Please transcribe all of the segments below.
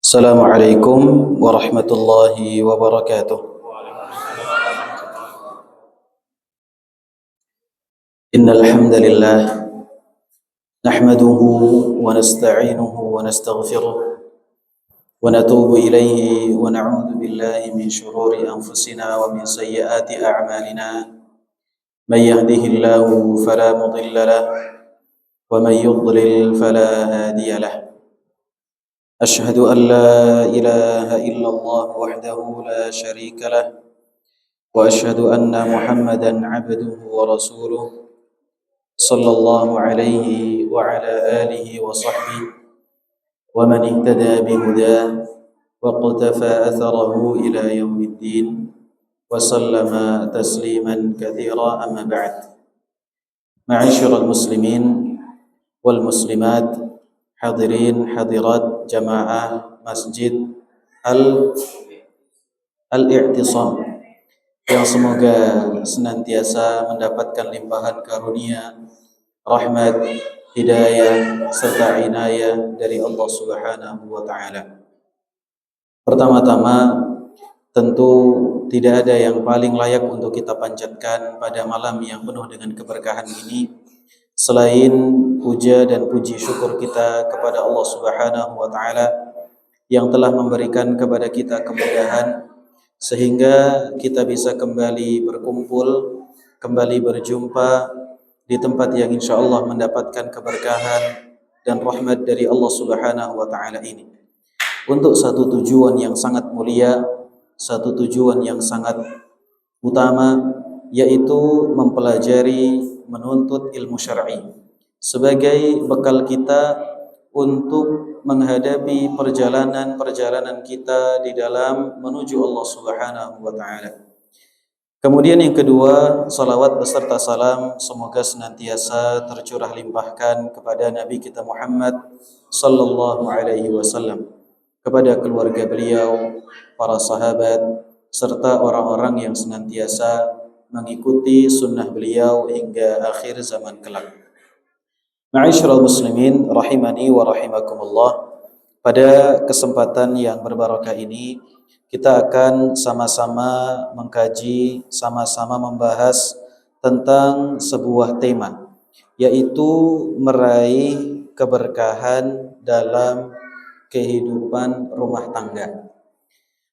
Assalamualaikum warahmatullahi wabarakatuh. Innal hamdalillah nahmaduhu wa nasta'inuhu wa nastaghfiruh wa natubu ilayhi wa na'udzu billahi min shururi anfusina wa min sayyiati a'malina. May yahdihillahu fala mudilla lahu wa may yudlil fala hadiya lahu. أشهد أن لا إله إلا الله وحده لا شريك له وأشهد أن محمدا عبده ورسوله صلى الله عليه وعلى آله وصحبه ومن اهتدى بهداه واقتفى أثره إلى يوم الدين وسلم تسليما كثيرا. أما بعد، معاشر المسلمين والمسلمات، hadirin hadirat jamaah Masjid Al-I'tisam yang semoga senantiasa mendapatkan limpahan karunia, rahmat, hidayah serta inayah dari Allah Subhanahu wa taala. Pertama-tama, tentu tidak ada yang paling layak untuk kita panjatkan pada malam yang penuh dengan keberkahan ini selain puja dan puji syukur kita kepada Allah Subhanahu wa taala yang telah memberikan kepada kita kemudahan sehingga kita bisa kembali berkumpul, kembali berjumpa di tempat yang insyaallah mendapatkan keberkahan dan rahmat dari Allah Subhanahu wa taala ini untuk satu tujuan yang sangat mulia, satu tujuan yang sangat utama, yaitu mempelajari, menuntut ilmu syar'i sebagai bekal kita untuk menghadapi perjalanan kita di dalam menuju Allah Subhanahu wa taala. Kemudian yang kedua, salawat beserta salam semoga senantiasa tercurah limpahkan kepada Nabi kita Muhammad sallallahu alaihi wasallam, kepada keluarga beliau, para sahabat serta orang-orang yang senantiasa mengikuti sunnah beliau hingga akhir zaman kelak. Ma'asyiral muslimin rahimani wa rahimakumullah. Pada kesempatan yang berbarakah ini kita akan sama-sama mengkaji, sama-sama membahas tentang sebuah tema, yaitu meraih keberkahan dalam kehidupan rumah tangga.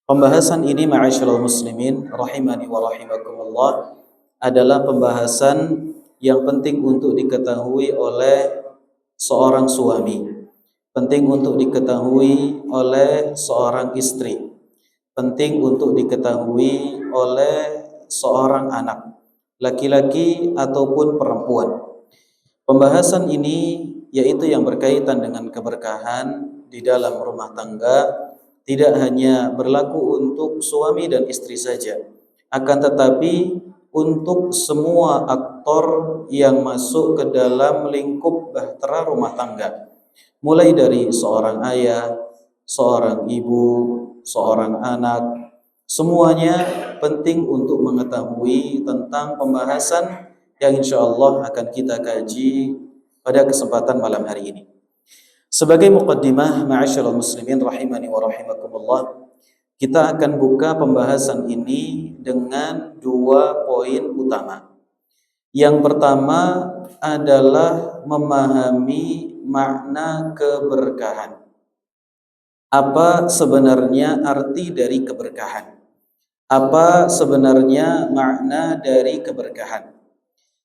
Pembahasan ini ma'asyiral muslimin rahimani wa rahimakumullah adalah pembahasan yang penting untuk diketahui oleh seorang suami, penting untuk diketahui oleh seorang istri, penting untuk diketahui oleh seorang anak, laki-laki ataupun perempuan. Pembahasan ini yaitu yang berkaitan dengan keberkahan di dalam rumah tangga tidak hanya berlaku untuk suami dan istri saja, akan tetapi untuk semua aktor yang masuk ke dalam lingkup bahtera rumah tangga, mulai dari seorang ayah, seorang ibu, seorang anak, semuanya penting untuk mengetahui tentang pembahasan yang insyaallah akan kita kaji pada kesempatan malam hari ini. Sebagai muqaddimah, ma'asyiral muslimin rahimani wa rahimakumullah, kita akan buka pembahasan ini dengan dua poin utama. Yang pertama adalah memahami makna keberkahan. Apa sebenarnya arti dari keberkahan? Apa sebenarnya makna dari keberkahan?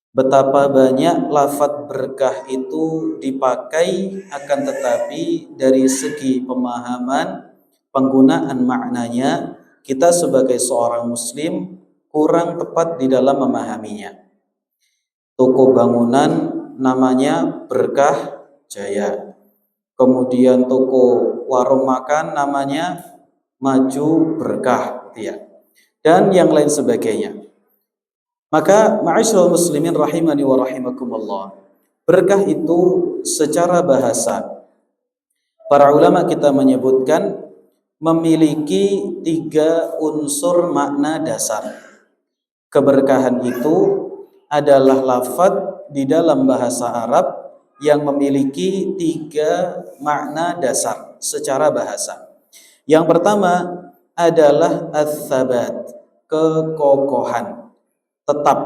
Betapa banyak lafaz berkah itu dipakai, akan tetapi dari segi pemahaman, penggunaan maknanya, kita sebagai seorang muslim kurang tepat di dalam memahaminya. Toko bangunan namanya Berkah Jaya. Kemudian toko warung makan namanya Maju Berkah, ya. Dan yang lain sebagainya. Maka ma'asyiral muslimin rahimani wa rahimakumullah, berkah itu secara bahasa para ulama kita menyebutkan memiliki 3 unsur makna dasar. Keberkahan itu adalah lafaz di dalam bahasa Arab yang memiliki 3 makna dasar secara bahasa. Yang pertama adalah ats-tsabat, kekokohan, tetap,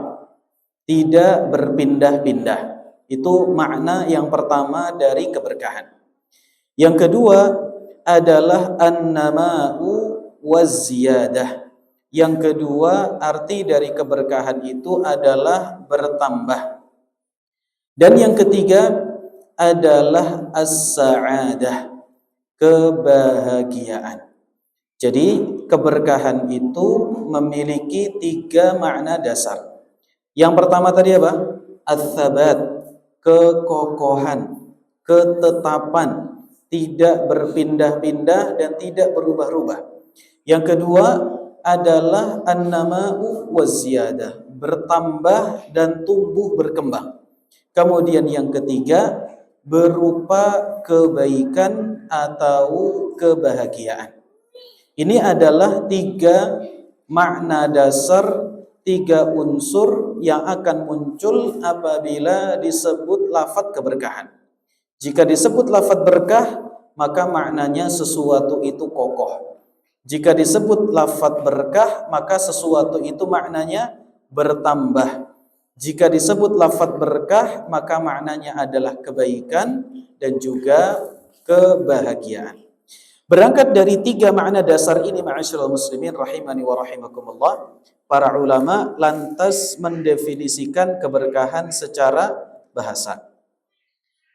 tidak berpindah-pindah. Itu makna yang pertama dari keberkahan. Yang kedua adalah an-nama'u waz-ziyadah. Yang kedua, arti dari keberkahan itu adalah bertambah. Dan yang ketiga adalah as-sa'adah, kebahagiaan. Jadi keberkahan itu memiliki 3 makna dasar. Yang pertama tadi apa? Ats-tsabat, kekokohan, ketetapan, tidak berpindah-pindah dan tidak berubah-ubah. Yang kedua adalah an-nama'u waz-ziyadah, bertambah dan tumbuh berkembang. Kemudian yang ketiga berupa kebaikan atau kebahagiaan. Ini adalah 3 makna dasar, 3 unsur yang akan muncul apabila disebut lafadz keberkahan. Jika disebut lafadz berkah, maka maknanya sesuatu itu kokoh. Jika disebut lafadz berkah, maka sesuatu itu maknanya bertambah. Jika disebut lafadz berkah, maka maknanya adalah kebaikan dan juga kebahagiaan. Berangkat dari 3 makna dasar ini, ma'asyiral muslimin rahimani wa rahimakumullah, para ulama lantas mendefinisikan keberkahan secara bahasa.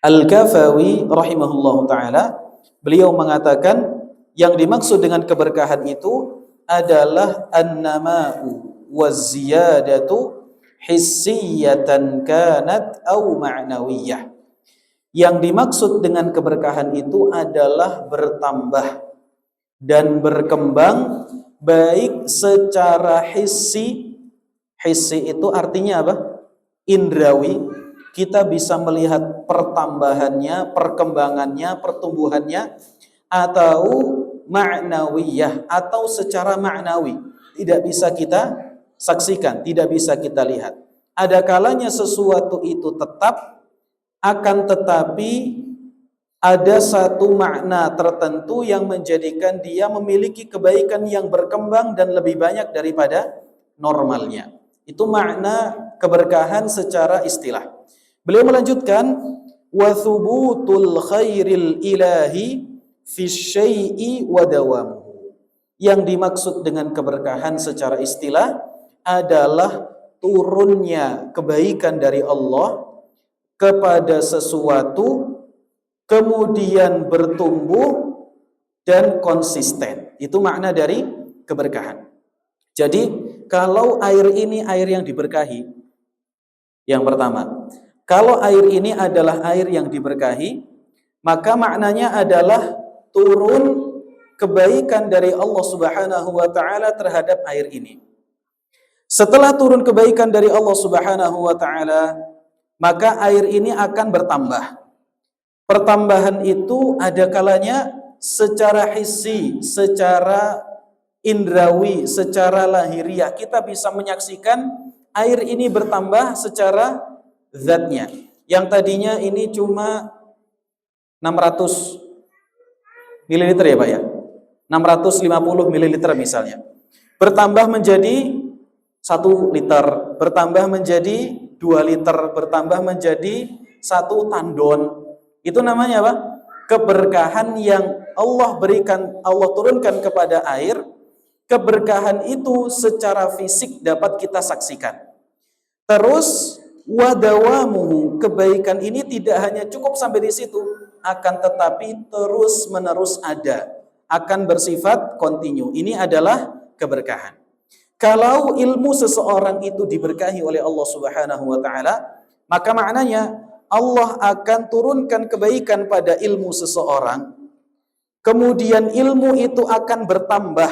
Al-Kafawi rahimahullahu taala, beliau mengatakan yang dimaksud dengan keberkahan itu adalah an-nama'u waz-ziyadatu hissiyatan kanat au ma'nawiyah. Yang dimaksud dengan keberkahan itu adalah bertambah dan berkembang baik secara hissi. Hissi itu artinya apa? Indrawi. Kita bisa melihat pertambahannya, perkembangannya, pertumbuhannya, atau ma'nawiyah, atau secara ma'nawi. Tidak bisa kita saksikan, tidak bisa kita lihat. Ada kalanya sesuatu itu tetap, akan tetapi ada satu makna tertentu yang menjadikan dia memiliki kebaikan yang berkembang dan lebih banyak daripada normalnya. Itu makna keberkahan secara istilah. Beliau melanjutkan, wa thubutul khairil ilahi fi syai'i wa dawamuhu. Yang dimaksud dengan keberkahan secara istilah adalah turunnya kebaikan dari Allah kepada sesuatu, kemudian bertumbuh dan konsisten. Itu makna dari keberkahan. Jadi kalau air ini air yang diberkahi, yang pertama, kalau air ini adalah air yang diberkahi, maka maknanya adalah turun kebaikan dari Allah Subhanahu wa taala terhadap air ini. Setelah turun kebaikan dari Allah Subhanahu wa taala, maka air ini akan bertambah. Pertambahan itu ada kalanya secara hissi, secara indrawi, secara lahiriah. Kita bisa menyaksikan air ini bertambah secara zatnya. Yang tadinya ini cuma 600 ml ya Pak ya. 650 ml misalnya. Bertambah menjadi 1 liter, bertambah menjadi 2 liter, bertambah menjadi 1 tandon. Itu namanya apa? Keberkahan yang Allah berikan, Allah turunkan kepada air. Keberkahan itu secara fisik dapat kita saksikan. Terus wadawamuhu, kebaikan ini tidak hanya cukup sampai di situ, akan tetapi terus menerus ada, akan bersifat kontinu. Ini adalah keberkahan. Kalau ilmu seseorang itu diberkahi oleh Allah Subhanahu wa taala, maka maknanya Allah akan turunkan kebaikan pada ilmu seseorang. Kemudian ilmu itu akan bertambah,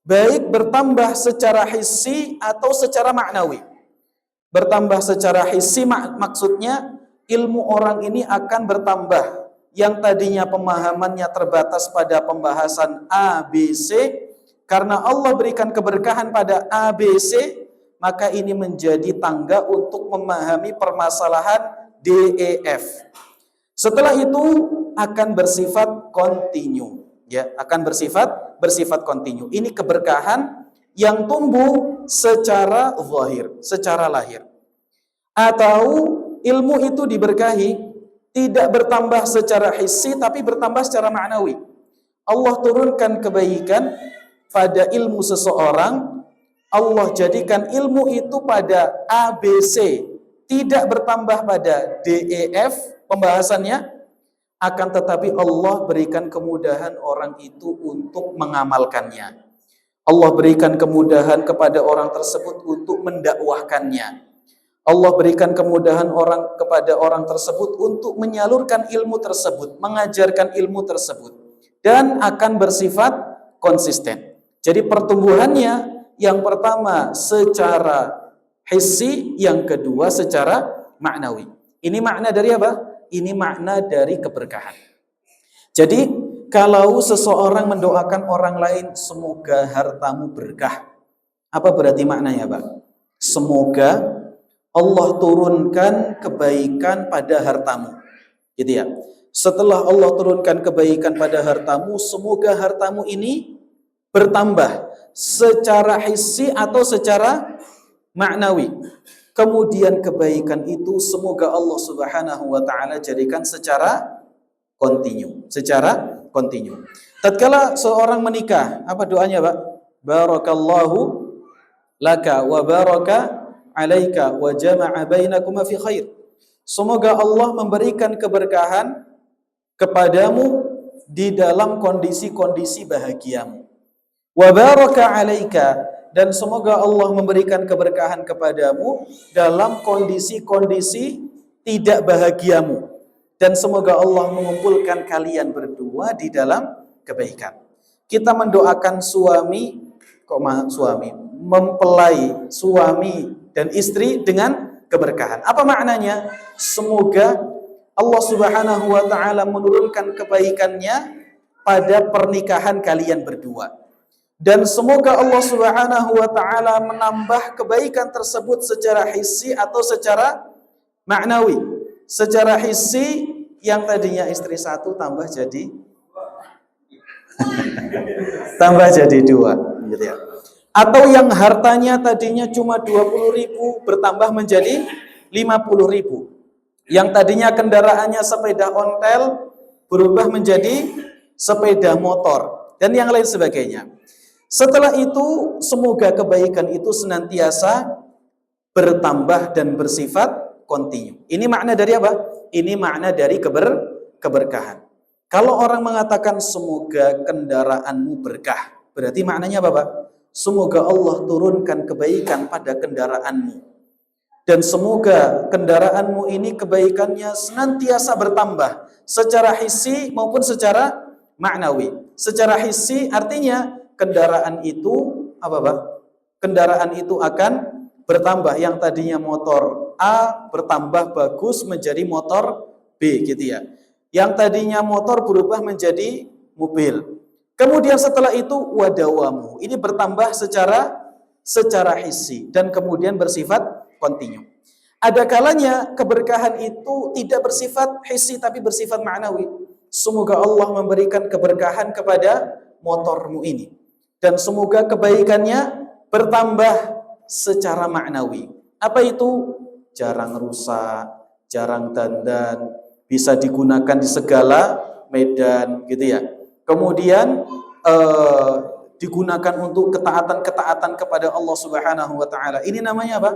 baik bertambah secara hissi atau secara maknawi. Bertambah secara hissi maksudnya ilmu orang ini akan bertambah. Yang tadinya pemahamannya terbatas pada pembahasan A, B, C, karena Allah berikan keberkahan pada ABC, maka ini menjadi tangga untuk memahami permasalahan D, DEF. Setelah itu akan bersifat continue, ya, akan bersifat continue. Ini keberkahan yang tumbuh secara zahir, secara lahir. Atau ilmu itu diberkahi tidak bertambah secara hissi tapi bertambah secara ma'nawi. Allah turunkan kebaikan pada ilmu seseorang, Allah jadikan ilmu itu pada ABC, tidak bertambah pada DEF pembahasannya, akan tetapi Allah berikan kemudahan orang itu untuk mengamalkannya. Allah berikan kemudahan kepada orang tersebut untuk mendakwahkannya. Allah berikan kemudahan kepada orang tersebut untuk menyalurkan ilmu tersebut, mengajarkan ilmu tersebut, dan akan bersifat konsisten. Jadi pertumbuhannya yang pertama secara hissi, yang kedua secara maknawi. Ini makna dari apa? Ini makna dari keberkahan. Jadi kalau seseorang mendoakan orang lain, semoga hartamu berkah, apa berarti maknanya, Pak? Semoga Allah turunkan kebaikan pada hartamu, gitu ya. Setelah Allah turunkan kebaikan pada hartamu, semoga hartamu ini bertambah secara hissi atau secara maknawi. Kemudian kebaikan itu semoga Allah Subhanahu wa taala jadikan secara continue, Tatkala seorang menikah, apa doanya, Pak? Barakallahu laka wa baraka alaika wa jama'a bainakuma fi khair. Semoga Allah memberikan keberkahan kepadamu di dalam kondisi-kondisi bahagiamu. Wa baraka alaika, dan semoga Allah memberikan keberkahan kepadamu dalam kondisi-kondisi tidak bahagiamu. Dan semoga Allah mengumpulkan kalian berdua di dalam kebaikan. Kita mendoakan mempelai suami dan istri dengan keberkahan. Apa maknanya? Semoga Allah Subhanahu wa taala menurunkan kebaikannya pada pernikahan kalian berdua. Dan semoga Allah Subhanahu wa taala menambah kebaikan tersebut secara hissi atau secara maknawi. Secara hissi, yang tadinya istri satu tambah jadi dua, gitu ya. Atau yang hartanya tadinya cuma 20.000 bertambah menjadi 50.000. Yang tadinya kendaraannya sepeda ontel berubah menjadi sepeda motor dan yang lain sebagainya. Setelah itu semoga kebaikan itu senantiasa bertambah dan bersifat continue. Ini makna dari apa? Ini makna dari keberkahan. Kalau orang mengatakan semoga kendaraanmu berkah, berarti maknanya apa, Pak? Semoga Allah turunkan kebaikan pada kendaraanmu. Dan semoga kendaraanmu ini kebaikannya senantiasa bertambah secara hissi maupun secara maknawi. Secara hissi artinya kendaraan itu apa, Pak? Kendaraan itu akan bertambah. Yang tadinya motor A bertambah bagus menjadi motor B, gitu ya. Yang tadinya motor berubah menjadi mobil. Kemudian setelah itu wadawamu, ini bertambah secara hissi dan kemudian bersifat continue. Ada kalanya keberkahan itu tidak bersifat hissi tapi bersifat ma'nawi. Semoga Allah memberikan keberkahan kepada motormu ini dan semoga kebaikannya bertambah secara ma'nawi. Apa itu? Jarang rusak, jarang dandan, bisa digunakan di segala medan, gitu ya. Kemudian digunakan untuk ketaatan-ketaatan kepada Allah Subhanahu wa taala. Ini namanya apa?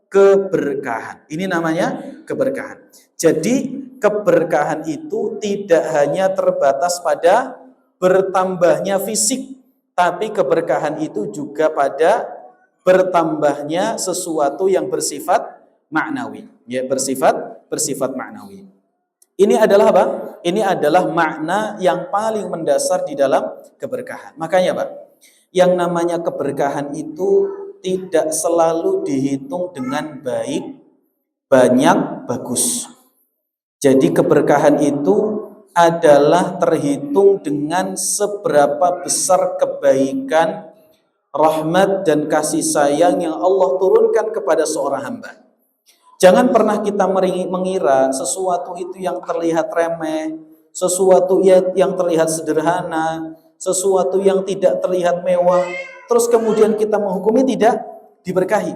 Keberkahan. Ini namanya keberkahan. Jadi keberkahan itu tidak hanya terbatas pada bertambahnya fisik, tapi keberkahan itu juga pada bertambahnya sesuatu yang bersifat maknawi, ya, bersifat maknawi. Ini adalah apa? Ini adalah makna yang paling mendasar di dalam keberkahan. Makanya, Pak, yang namanya keberkahan itu tidak selalu dihitung dengan baik, banyak, bagus. Jadi keberkahan itu adalah terhitung dengan seberapa besar kebaikan, rahmat dan kasih sayang yang Allah turunkan kepada seorang hamba. Jangan pernah kita mengira sesuatu itu yang terlihat remeh, sesuatu yang terlihat sederhana, sesuatu yang tidak terlihat mewah, terus kemudian kita menghukumi tidak diberkahi.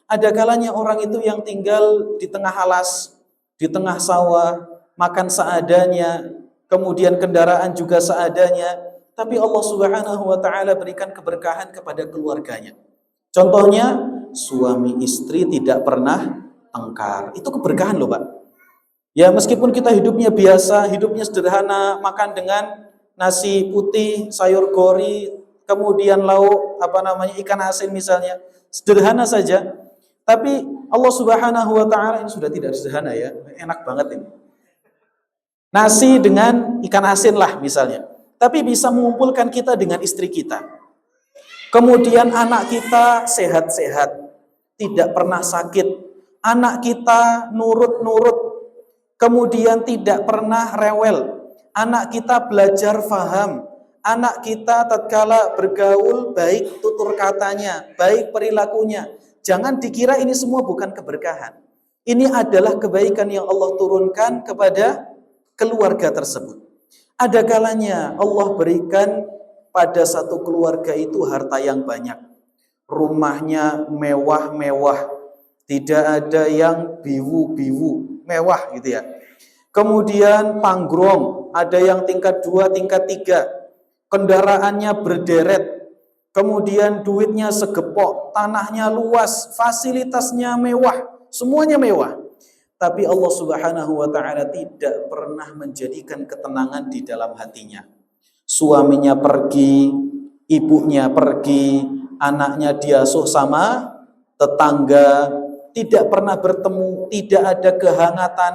Ada kalanya orang itu yang tinggal di tengah alas, di tengah sawah, makan seadanya, kemudian kendaraan juga seadanya, tapi Allah Subhanahu wa taala berikan keberkahan kepada keluarganya. Contohnya, suami istri tidak pernah tengkar. Itu keberkahan loh, Pak. Ya, meskipun kita hidupnya biasa, hidupnya sederhana, makan dengan nasi putih, sayur gori, kemudian lauk ikan asin misalnya, sederhana saja. Tapi Allah Subhanahu wa taala ini sudah tidak sederhana ya. Enak banget ini. Nasi dengan ikan asin lah misalnya. Tapi bisa mengumpulkan kita dengan istri kita. Kemudian anak kita sehat-sehat, tidak pernah sakit. Anak kita nurut-nurut, kemudian tidak pernah rewel. Anak kita belajar faham. Anak kita tatkala bergaul baik tutur katanya, baik perilakunya. Jangan dikira ini semua bukan keberkahan. Ini adalah kebaikan yang Allah turunkan kepada keluarga tersebut. Ada kalanya Allah berikan pada satu keluarga itu harta yang banyak. Rumahnya mewah-mewah. Tidak ada yang biwu-biwu. Mewah gitu ya. Kemudian panggrong. Ada yang tingkat 2, tingkat 3. Kendaraannya berderet. Kemudian duitnya segepok. Tanahnya luas. Fasilitasnya mewah. Semuanya mewah. Tapi Allah Subhanahu wa taala tidak pernah menjadikan ketenangan di dalam hatinya. Suaminya pergi, ibunya pergi, anaknya diasuh sama tetangga, tidak pernah bertemu, tidak ada kehangatan.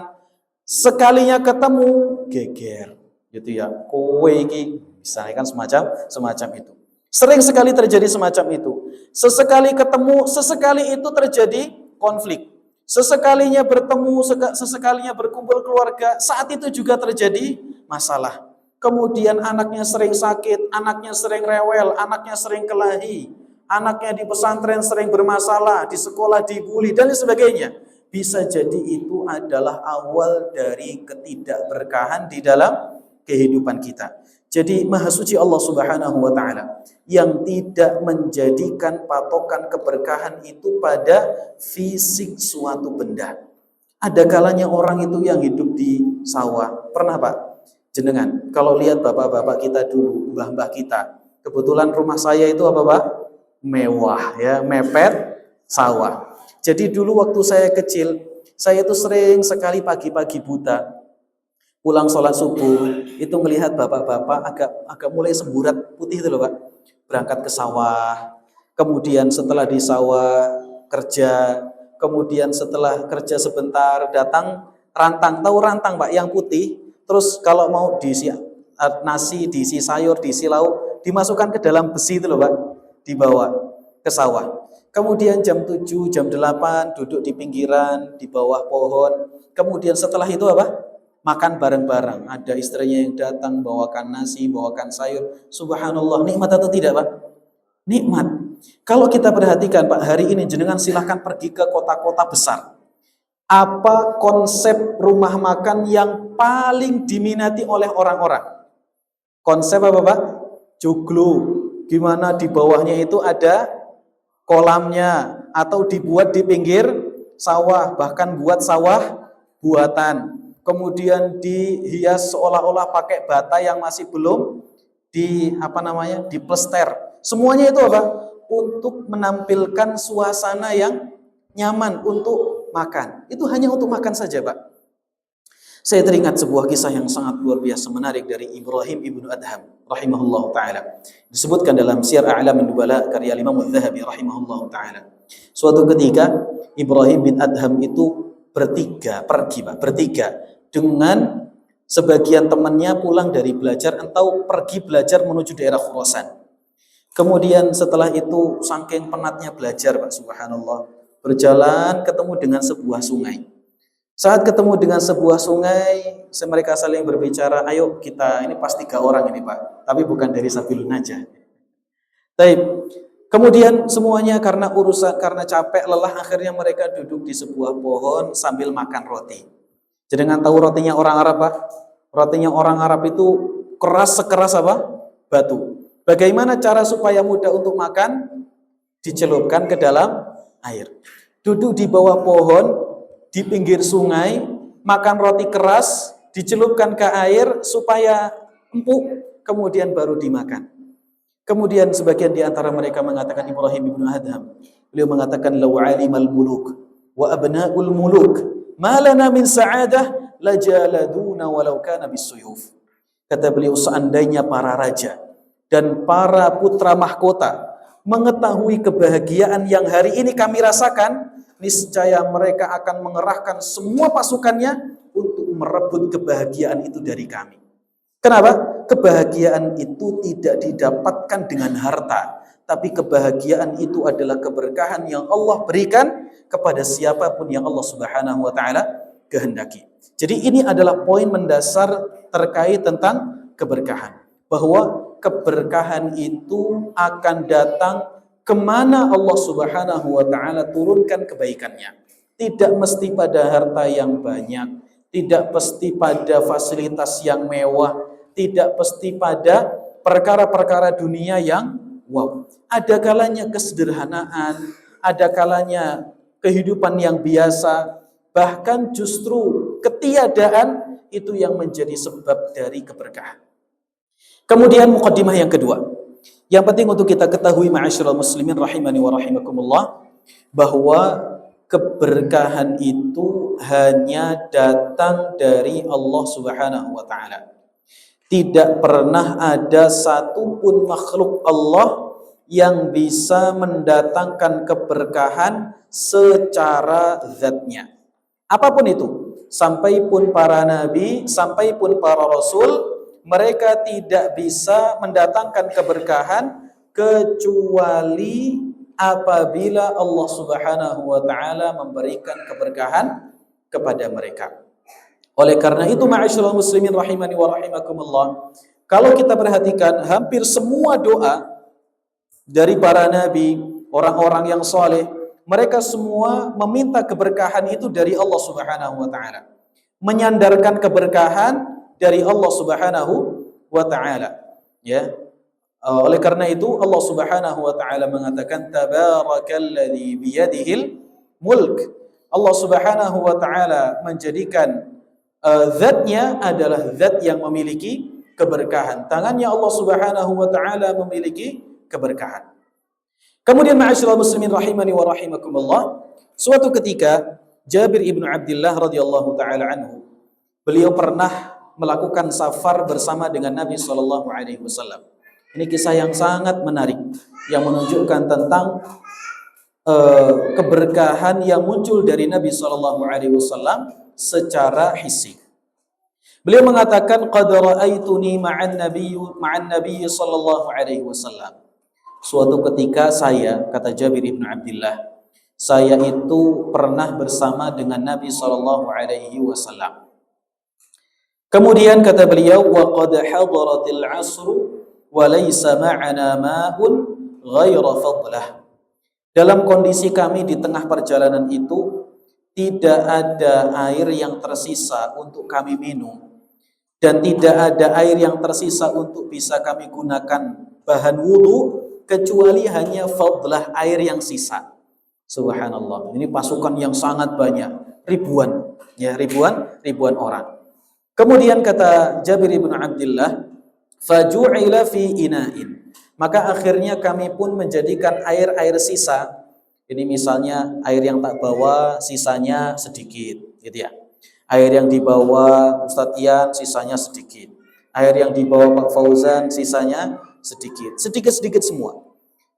Sekalinya ketemu, geger, gitu ya. Kowe iki, misalnya kan semacam itu. Sering sekali terjadi semacam itu. Sesekali ketemu, sesekali itu terjadi konflik. Sesekalinya bertemu, sesekalinya berkumpul keluarga, saat itu juga terjadi masalah. Kemudian anaknya sering sakit, anaknya sering rewel, anaknya sering kelahi, anaknya di pesantren sering bermasalah, di sekolah dibully, dan sebagainya. Bisa jadi itu adalah awal dari ketidakberkahan di dalam kehidupan kita. Jadi Maha Suci Allah Subhanahu wa taala yang tidak menjadikan patokan keberkahan itu pada fisik suatu benda. Ada kalanya orang itu yang hidup di sawah. Pernah Pak? Jenengan, kalau lihat bapak-bapak kita dulu, mbah-mbah kita, kebetulan rumah saya itu apa Pak? Mewah ya, mepet sawah. Jadi dulu waktu saya kecil, saya itu sering sekali pagi-pagi buta, pulang sholat subuh, itu melihat bapak-bapak agak mulai semburat putih itu loh Pak, berangkat ke sawah, kemudian setelah di sawah kerja, kemudian setelah kerja sebentar datang rantang, tahu rantang Pak, yang putih. Terus kalau mau diisi nasi, diisi sayur, diisi lauk, dimasukkan ke dalam besi itu loh Pak, dibawa ke sawah. Kemudian jam 7, jam 8 duduk di pinggiran, di bawah pohon. Kemudian setelah itu apa? Makan bareng-bareng. Ada istrinya yang datang bawakan nasi, bawakan sayur. Subhanallah, nikmat atau tidak Pak? Nikmat. Kalau kita perhatikan Pak, hari ini jenengan silahkan pergi ke kota-kota besar. Apa konsep rumah makan yang paling diminati oleh orang-orang? Konsep apa Pak? Joglo. Gimana di bawahnya itu ada kolamnya, atau dibuat di pinggir sawah, bahkan buat sawah buatan. Kemudian dihias seolah-olah pakai bata yang masih belum diplester. Semuanya itu apa? Untuk menampilkan suasana yang nyaman untuk makan. Itu hanya untuk makan saja, Pak. Saya teringat sebuah kisah yang sangat luar biasa menarik dari Ibrahim ibnu Adham rahimahullah ta'ala. Disebutkan dalam Syiar A'lamin Nubala karya Imam Adz-Dzahabi rahimahullah ta'ala. Suatu ketika Ibrahim bin Adham itu bertiga dengan sebagian temannya pulang dari belajar atau pergi belajar menuju daerah Khurasan. Kemudian setelah itu saking penatnya belajar, Pak, subhanallah, berjalan ketemu dengan sebuah sungai. Saat ketemu dengan sebuah sungai, mereka saling berbicara, ayo kita, ini pasti 3 orang ini Pak, tapi bukan dari Sabilun aja. Taib. Kemudian semuanya karena capek, lelah, akhirnya mereka duduk di sebuah pohon sambil makan roti. Jangan tahu rotinya orang Arab, Pak? Rotinya orang Arab itu keras sekeras apa? Batu. Bagaimana cara supaya mudah untuk makan? Dicelupkan ke dalam air. Duduk di bawah pohon, di pinggir sungai, makan roti keras, dicelupkan ke air supaya empuk, kemudian baru dimakan. Kemudian sebagian di antara mereka mengatakan, Ibrahim ibn Adham, beliau mengatakan, law alimal muluk wa abna'ul muluk ma lana min sa'adah lajaladuna walau kana bisuyuf. Kata beliau, seandainya para raja dan para putra mahkota mengetahui kebahagiaan yang hari ini kami rasakan, niscaya mereka akan mengerahkan semua pasukannya untuk merebut kebahagiaan itu dari kami. Kenapa? Kebahagiaan itu tidak didapatkan dengan harta, tapi kebahagiaan itu adalah keberkahan yang Allah berikan kepada siapapun yang Allah Subhanahu wa taala kehendaki. Jadi ini adalah poin mendasar terkait tentang keberkahan, bahwa keberkahan itu akan datang kemana Allah Subhanahu wa taala turunkan kebaikannya. Tidak mesti pada harta yang banyak, tidak mesti pada fasilitas yang mewah, tidak mesti pada perkara-perkara dunia yang wow. Ada kalanya kesederhanaan, ada kalanya kehidupan yang biasa, bahkan justru ketiadaan itu yang menjadi sebab dari keberkahan. Kemudian muqaddimah yang kedua, yang penting untuk kita ketahui ma'asyiral muslimin rahimani wa rahimakumullah, bahwa keberkahan itu hanya datang dari Allah Subhanahu wa taala. Tidak pernah ada satupun makhluk Allah yang bisa mendatangkan keberkahan secara zatnya. Apapun itu, sampai pun para nabi, sampai pun para rasul, mereka tidak bisa mendatangkan keberkahan kecuali apabila Allah Subhanahu wa taala memberikan keberkahan kepada mereka. Oleh karena itu, ma'asyiral muslimin rahimani wa rahimakumullah, kalau kita perhatikan hampir semua doa dari para nabi, orang-orang yang soleh, mereka semua meminta keberkahan itu dari Allah Subhanahu wa taala, menyandarkan keberkahan dari Allah Subhanahu wa taala. Ya. Oleh karena itu Allah Subhanahu wa taala mengatakan, tabarakalladzi biyadihil mulk. Allah Subhanahu wa taala menjadikan zatnya adalah zat yang memiliki keberkahan. Tangannya Allah Subhanahu wa taala memiliki keberkahan. Kemudian ma'asyiral muslimin rahimani wa rahimakumullah, suatu ketika Jabir ibnu Abdullah radhiyallahu taala anhu, beliau pernah melakukan safar bersama dengan Nabi sallallahu alaihi wasallam. Ini kisah yang sangat menarik yang menunjukkan tentang keberkahan yang muncul dari Nabi sallallahu alaihi wasallam secara hissi. Beliau mengatakan, qad ra'aituni ma'an nabiy sallallahu alaihi wasallam. Suatu ketika saya, kata Jabir ibnu Abdullah, saya itu pernah bersama dengan Nabi sallallahu alaihi wasallam. Kemudian kata beliau, wa qad hadaratil 'asr wa laysa ma'ana ma'un ghaira fadlah. Dalam kondisi kami di tengah perjalanan itu tidak ada air yang tersisa untuk kami minum, dan tidak ada air yang tersisa untuk bisa kami gunakan bahan wudu, kecuali hanya fadlah, air yang sisa. Subhanallah, ini pasukan yang sangat banyak, ribuan ribuan orang. Kemudian kata Jabir bin Abdullah, faju'ila fi ina'in, maka akhirnya kami pun menjadikan air sisa. Ini misalnya air yang tak bawa sisanya sedikit, gitu ya. Air yang dibawa Ustadz Ian sisanya sedikit. Air yang dibawa Pak Fauzan sisanya sedikit. Sedikit-sedikit semua.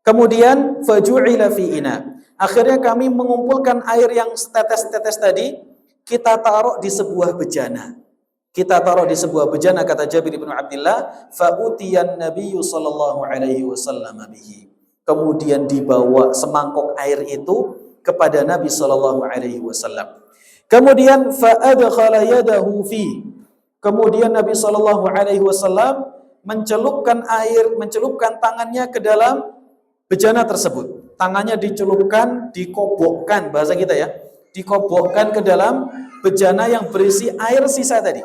Kemudian faju'ila fi ina. Akhirnya kami mengumpulkan air yang tetes-tetes tadi, kita taruh di sebuah bejana. Kita taruh di sebuah bejana, kata Jabir bin Abdullah, fa utiyan nabiyyu sallallahu alaihi wasallam bihi. Kemudian dibawa semangkok air itu kepada Nabi sallallahu alaihi wasallam. Kemudian fa adkhala yadahu fi. Kemudian Nabi sallallahu alaihi wasallam mencelupkan tangannya ke dalam bejana tersebut. Tangannya dicelupkan, dikobokkan, bahasa kita ya, dikobokkan ke dalam bejana yang berisi air sisa tadi.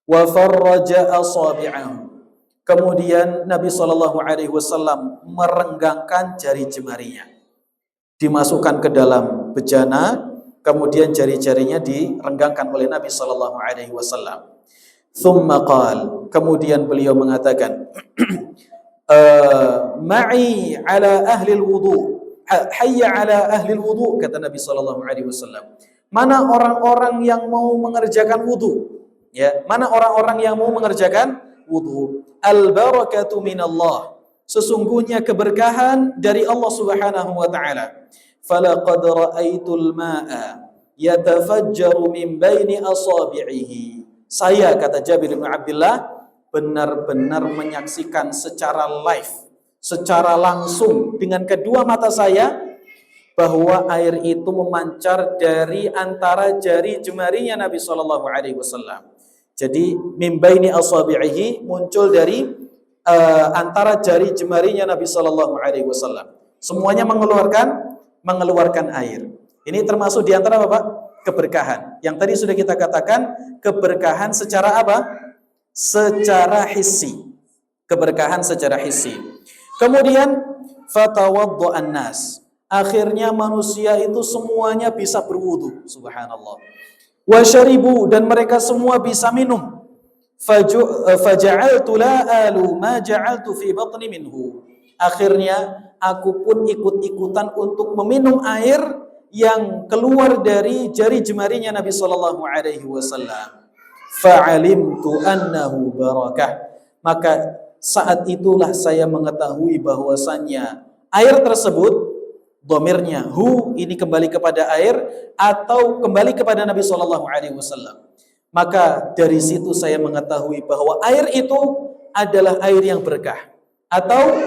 Wa farraja asabi'ahu. Kemudian Nabi SAW merenggangkan jari jemarinya, dimasukkan ke dalam bejana, kemudian jari-jarinya direnggangkan oleh Nabi SAW. Thumma qal, kemudian beliau mengatakan, ma'i ala ahli al-wudu, hayya ala ahli al-wudu, kata Nabi SAW. Mana orang-orang yang mau mengerjakan wudu? Ya, mana orang-orang yang mau mengerjakan wudu? Al-barakatu minallah. Sesungguhnya keberkahan dari Allah Subhanahu wa taala. Falaqad ra'aitul ma'a yatafajjaru min baini asabi'ihi. Saya, kata Jabir bin Abdullah, benar-benar menyaksikan secara live, secara langsung dengan kedua mata saya, bahwa air itu memancar dari antara jari jemarinya Nabi SAW. Jadi min baini asabi'ihi, muncul dari antara jari jemarinya Nabi SAW. Semuanya mengeluarkan air. Ini termasuk di antara apa? Keberkahan. Yang tadi sudah kita katakan, keberkahan secara apa? Secara hissi. Keberkahan secara hissi. Kemudian fatawaddu'an nas. Akhirnya manusia itu semuanya bisa berwudu. Subhanallah. Wa syaribu, dan mereka semua bisa minum. Faja'altu la alu ma ja'altu fi batni minhu. Akhirnya aku pun ikut-ikutan untuk meminum air yang keluar dari jari jemarinya Nabi sallallahu alaihi wasallam. Fa'alimtu annahu barakah. Maka saat itulah saya mengetahui bahwasannya air tersebut, dhamirnya hu, ini kembali kepada air atau kembali kepada Nabi sallallahu alaihi wasallam. Maka dari situ saya mengetahui bahwa air itu adalah air yang berkah. Atau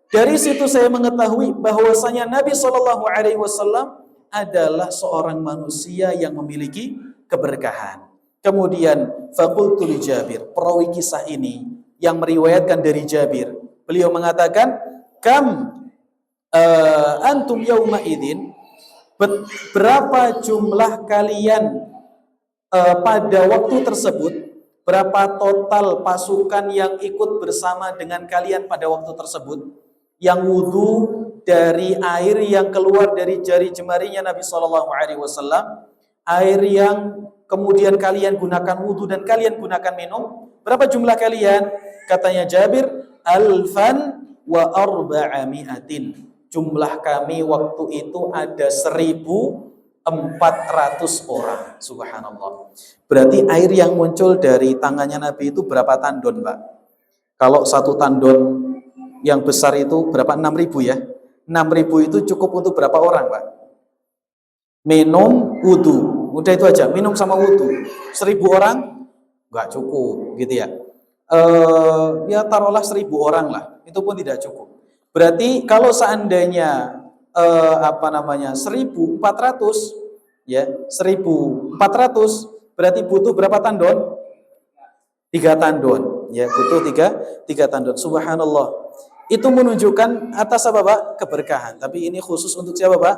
dari situ saya mengetahui bahwasanya Nabi sallallahu alaihi wasallam adalah seorang manusia yang memiliki keberkahan. Kemudian faqultu li Jabir, perawi kisah ini yang meriwayatkan dari Jabir, beliau mengatakan, kam antum yauma idzin, berapa jumlah kalian pada waktu tersebut, berapa total pasukan yang ikut bersama dengan kalian pada waktu tersebut, yang wudu dari air yang keluar dari jari jemarinya Nabi SAW, air yang kemudian kalian gunakan wudu dan kalian gunakan minum. Berapa jumlah kalian? Katanya Jabir, alfan wa arba'ami'atin. Jumlah kami waktu itu ada 1.400 orang. Subhanallah. Berarti air yang muncul dari tangannya Nabi itu berapa tandon, Pak? Kalau satu tandon yang besar itu berapa? 6.000 ya. 6.000 itu cukup untuk berapa orang, Pak? Minum, wudu. Udah itu aja, minum sama wudu. 1.000 orang? Enggak cukup, gitu ya. Ya taruhlah 1.000 orang lah. Itu pun tidak cukup. Berarti kalau seandainya 1.400 ya, 1.400 berarti butuh berapa tandon? 3 tandon. Ya, butuh 3 tandon. Subhanallah. Itu menunjukkan atas apa, Pak? Keberkahan. Tapi ini khusus untuk siapa, Pak?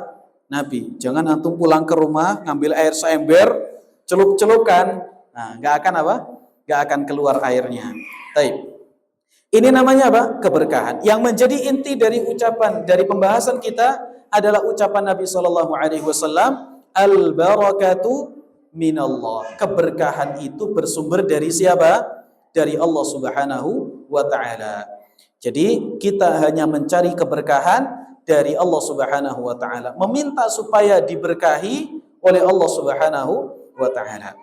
Nabi. Jangan antum pulang ke rumah ngambil air seember, celup-celupkan. Nah, enggak akan apa? Enggak akan keluar airnya. Baik. Ini namanya apa? Keberkahan. Yang menjadi inti dari ucapan, dari pembahasan kita adalah ucapan Nabi sallallahu alaihi wasallam, al-barakatu minallah. Keberkahan itu bersumber dari siapa? Dari Allah Subhanahu wa taala. Jadi kita hanya mencari keberkahan dari Allah Subhanahu wa taala, meminta supaya diberkahi oleh Allah Subhanahu wa taala.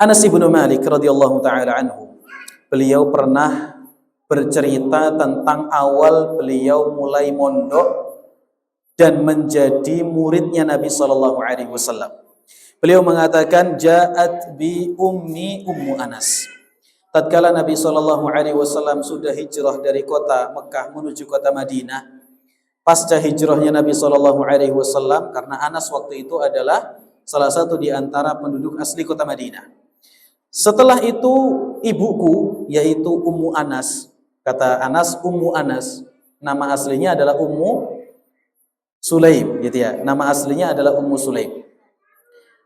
Anas bin Malik radhiyallahu taala anhu, beliau pernah bercerita tentang awal beliau mulai mondok dan menjadi muridnya Nabi sallallahu alaihi wasallam. Beliau mengatakan, ja'at bi ummu Anas. Tatkala Nabi sallallahu alaihi wasallam sudah hijrah dari kota Mekah menuju kota Madinah, pasca hijrahnya Nabi sallallahu alaihi wasallam, karena Anas waktu itu adalah salah satu di antara penduduk asli kota Madinah. Setelah itu ibuku, yaitu Ummu Anas, kata Anas, Ummu Anas, Nama aslinya adalah Ummu Sulaim, gitu ya. Nama aslinya adalah Ummu Sulaim.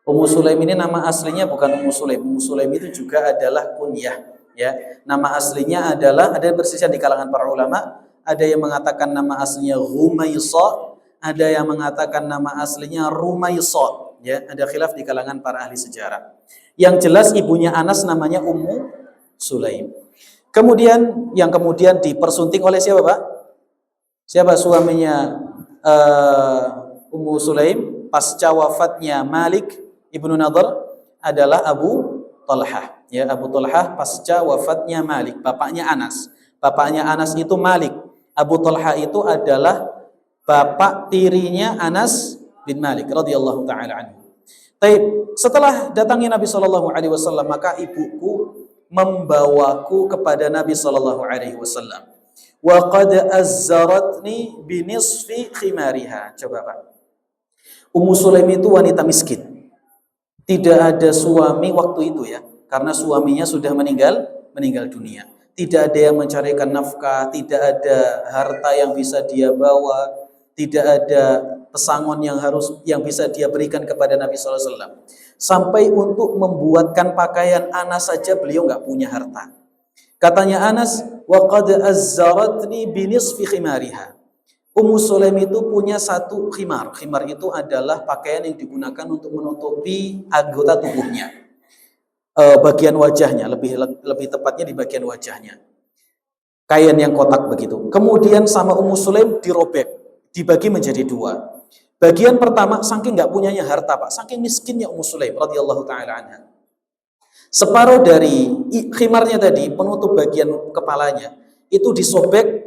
Ummu Sulaim ini nama aslinya bukan Ummu Sulaim. Ummu Sulaim itu juga adalah kunyah, ya. Nama aslinya adalah, ada persisian di kalangan para ulama, ada yang mengatakan nama aslinya Rumaisa, ada yang mengatakan nama aslinya Rumaisa, ya. Ada khilaf di kalangan para ahli sejarah. Yang jelas ibunya Anas namanya Ummu Sulaim. Kemudian yang kemudian dipersunting oleh siapa, Pak? Siapa suaminya Ummu Sulaim pasca wafatnya Malik Ibnu Nadhr? Adalah Abu Talhah, ya. Abu Talhah pasca wafatnya Malik, bapaknya Anas. Bapaknya Anas itu Malik. Abu Talhah itu adalah bapak tirinya Anas bin Malik radhiyallahu taala anhu. Taib, setelah datangnya Nabi sallallahu alaihi wasallam, maka ibuku membawaku kepada Nabi sallallahu alaihi wasallam. Wa qad azzaratni bi nisfi khimariha. Coba, Pak. Ummu Sulaim itu wanita miskin. Tidak ada suami waktu itu, ya, karena suaminya sudah meninggal dunia. Tidak ada yang mencarikan nafkah, tidak ada harta yang bisa dia bawa, tidak ada pesangon yang bisa dia berikan kepada Nabi SAW. Sampai untuk membuatkan pakaian Anas saja beliau nggak punya harta. Katanya Anas, wa qad azzaratni bi nisfi khimariha. Ummu Sulaim itu punya satu khimar. Khimar itu adalah pakaian yang digunakan untuk menutupi anggota tubuhnya, bagian wajahnya, lebih tepatnya di bagian wajahnya. Kain yang kotak begitu. Kemudian sama Ummu Sulaim dirobek, dibagi menjadi dua. Bagian pertama, saking nggak punyanya harta, Pak, saking miskinnya Ummu Sulaim radhiyallahu taala anha. Separuh dari khimarnya tadi, penutup bagian kepalanya, itu disobek,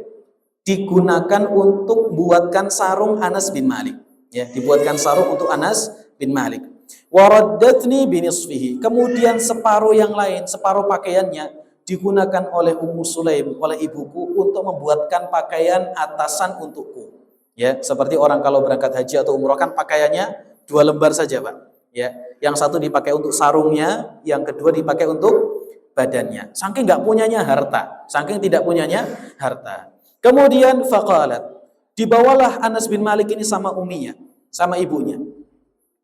digunakan untuk buatkan sarung Anas bin Malik, ya, dibuatkan sarung untuk Anas bin Malik. Waraddatni binisfihi. Kemudian separuh yang lain, separuh pakaiannya digunakan oleh Ummu Sulaim, oleh ibuku, untuk membuatkan pakaian atasan untukku. Ya, seperti orang kalau berangkat haji atau umroh kan pakaiannya 2 lembar saja, Pak. Ya, yang satu dipakai untuk sarungnya, yang kedua dipakai untuk badannya. Saking nggak punyanya harta, saking tidak punyanya harta. Kemudian faqalat, dibawalah Anas bin Malik ini sama uminya, sama ibunya,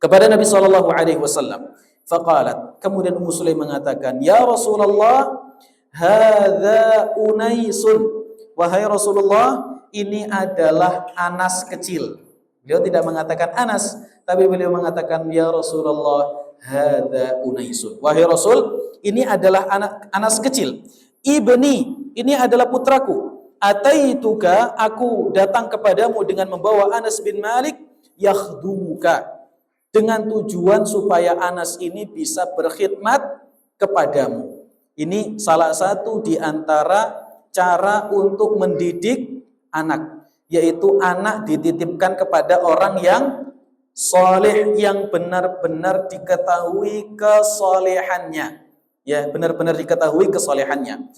kepada Nabi sallallahu alaihi wasallam. Faqalat, kemudian Ummu Sulaim mengatakan, "Ya Rasulullah, hadza Unaisun." Wahai Rasulullah, ini adalah Anas kecil. Beliau tidak mengatakan Anas, tapi beliau mengatakan, "Ya Rasulullah, hadza Unaisun." Wahai Rasul, ini adalah Anas kecil. Ibni, ini adalah putraku. Ataituka, aku datang kepadamu dengan membawa Anas bin Malik, yakhdumuka, dengan tujuan supaya Anas ini bisa berkhidmat kepadamu. Ini salah satu di antara cara untuk mendidik anak, yaitu anak dititipkan kepada orang yang soleh, yang benar-benar diketahui kesolehannya, ya, benar-benar diketahui kesolehannya.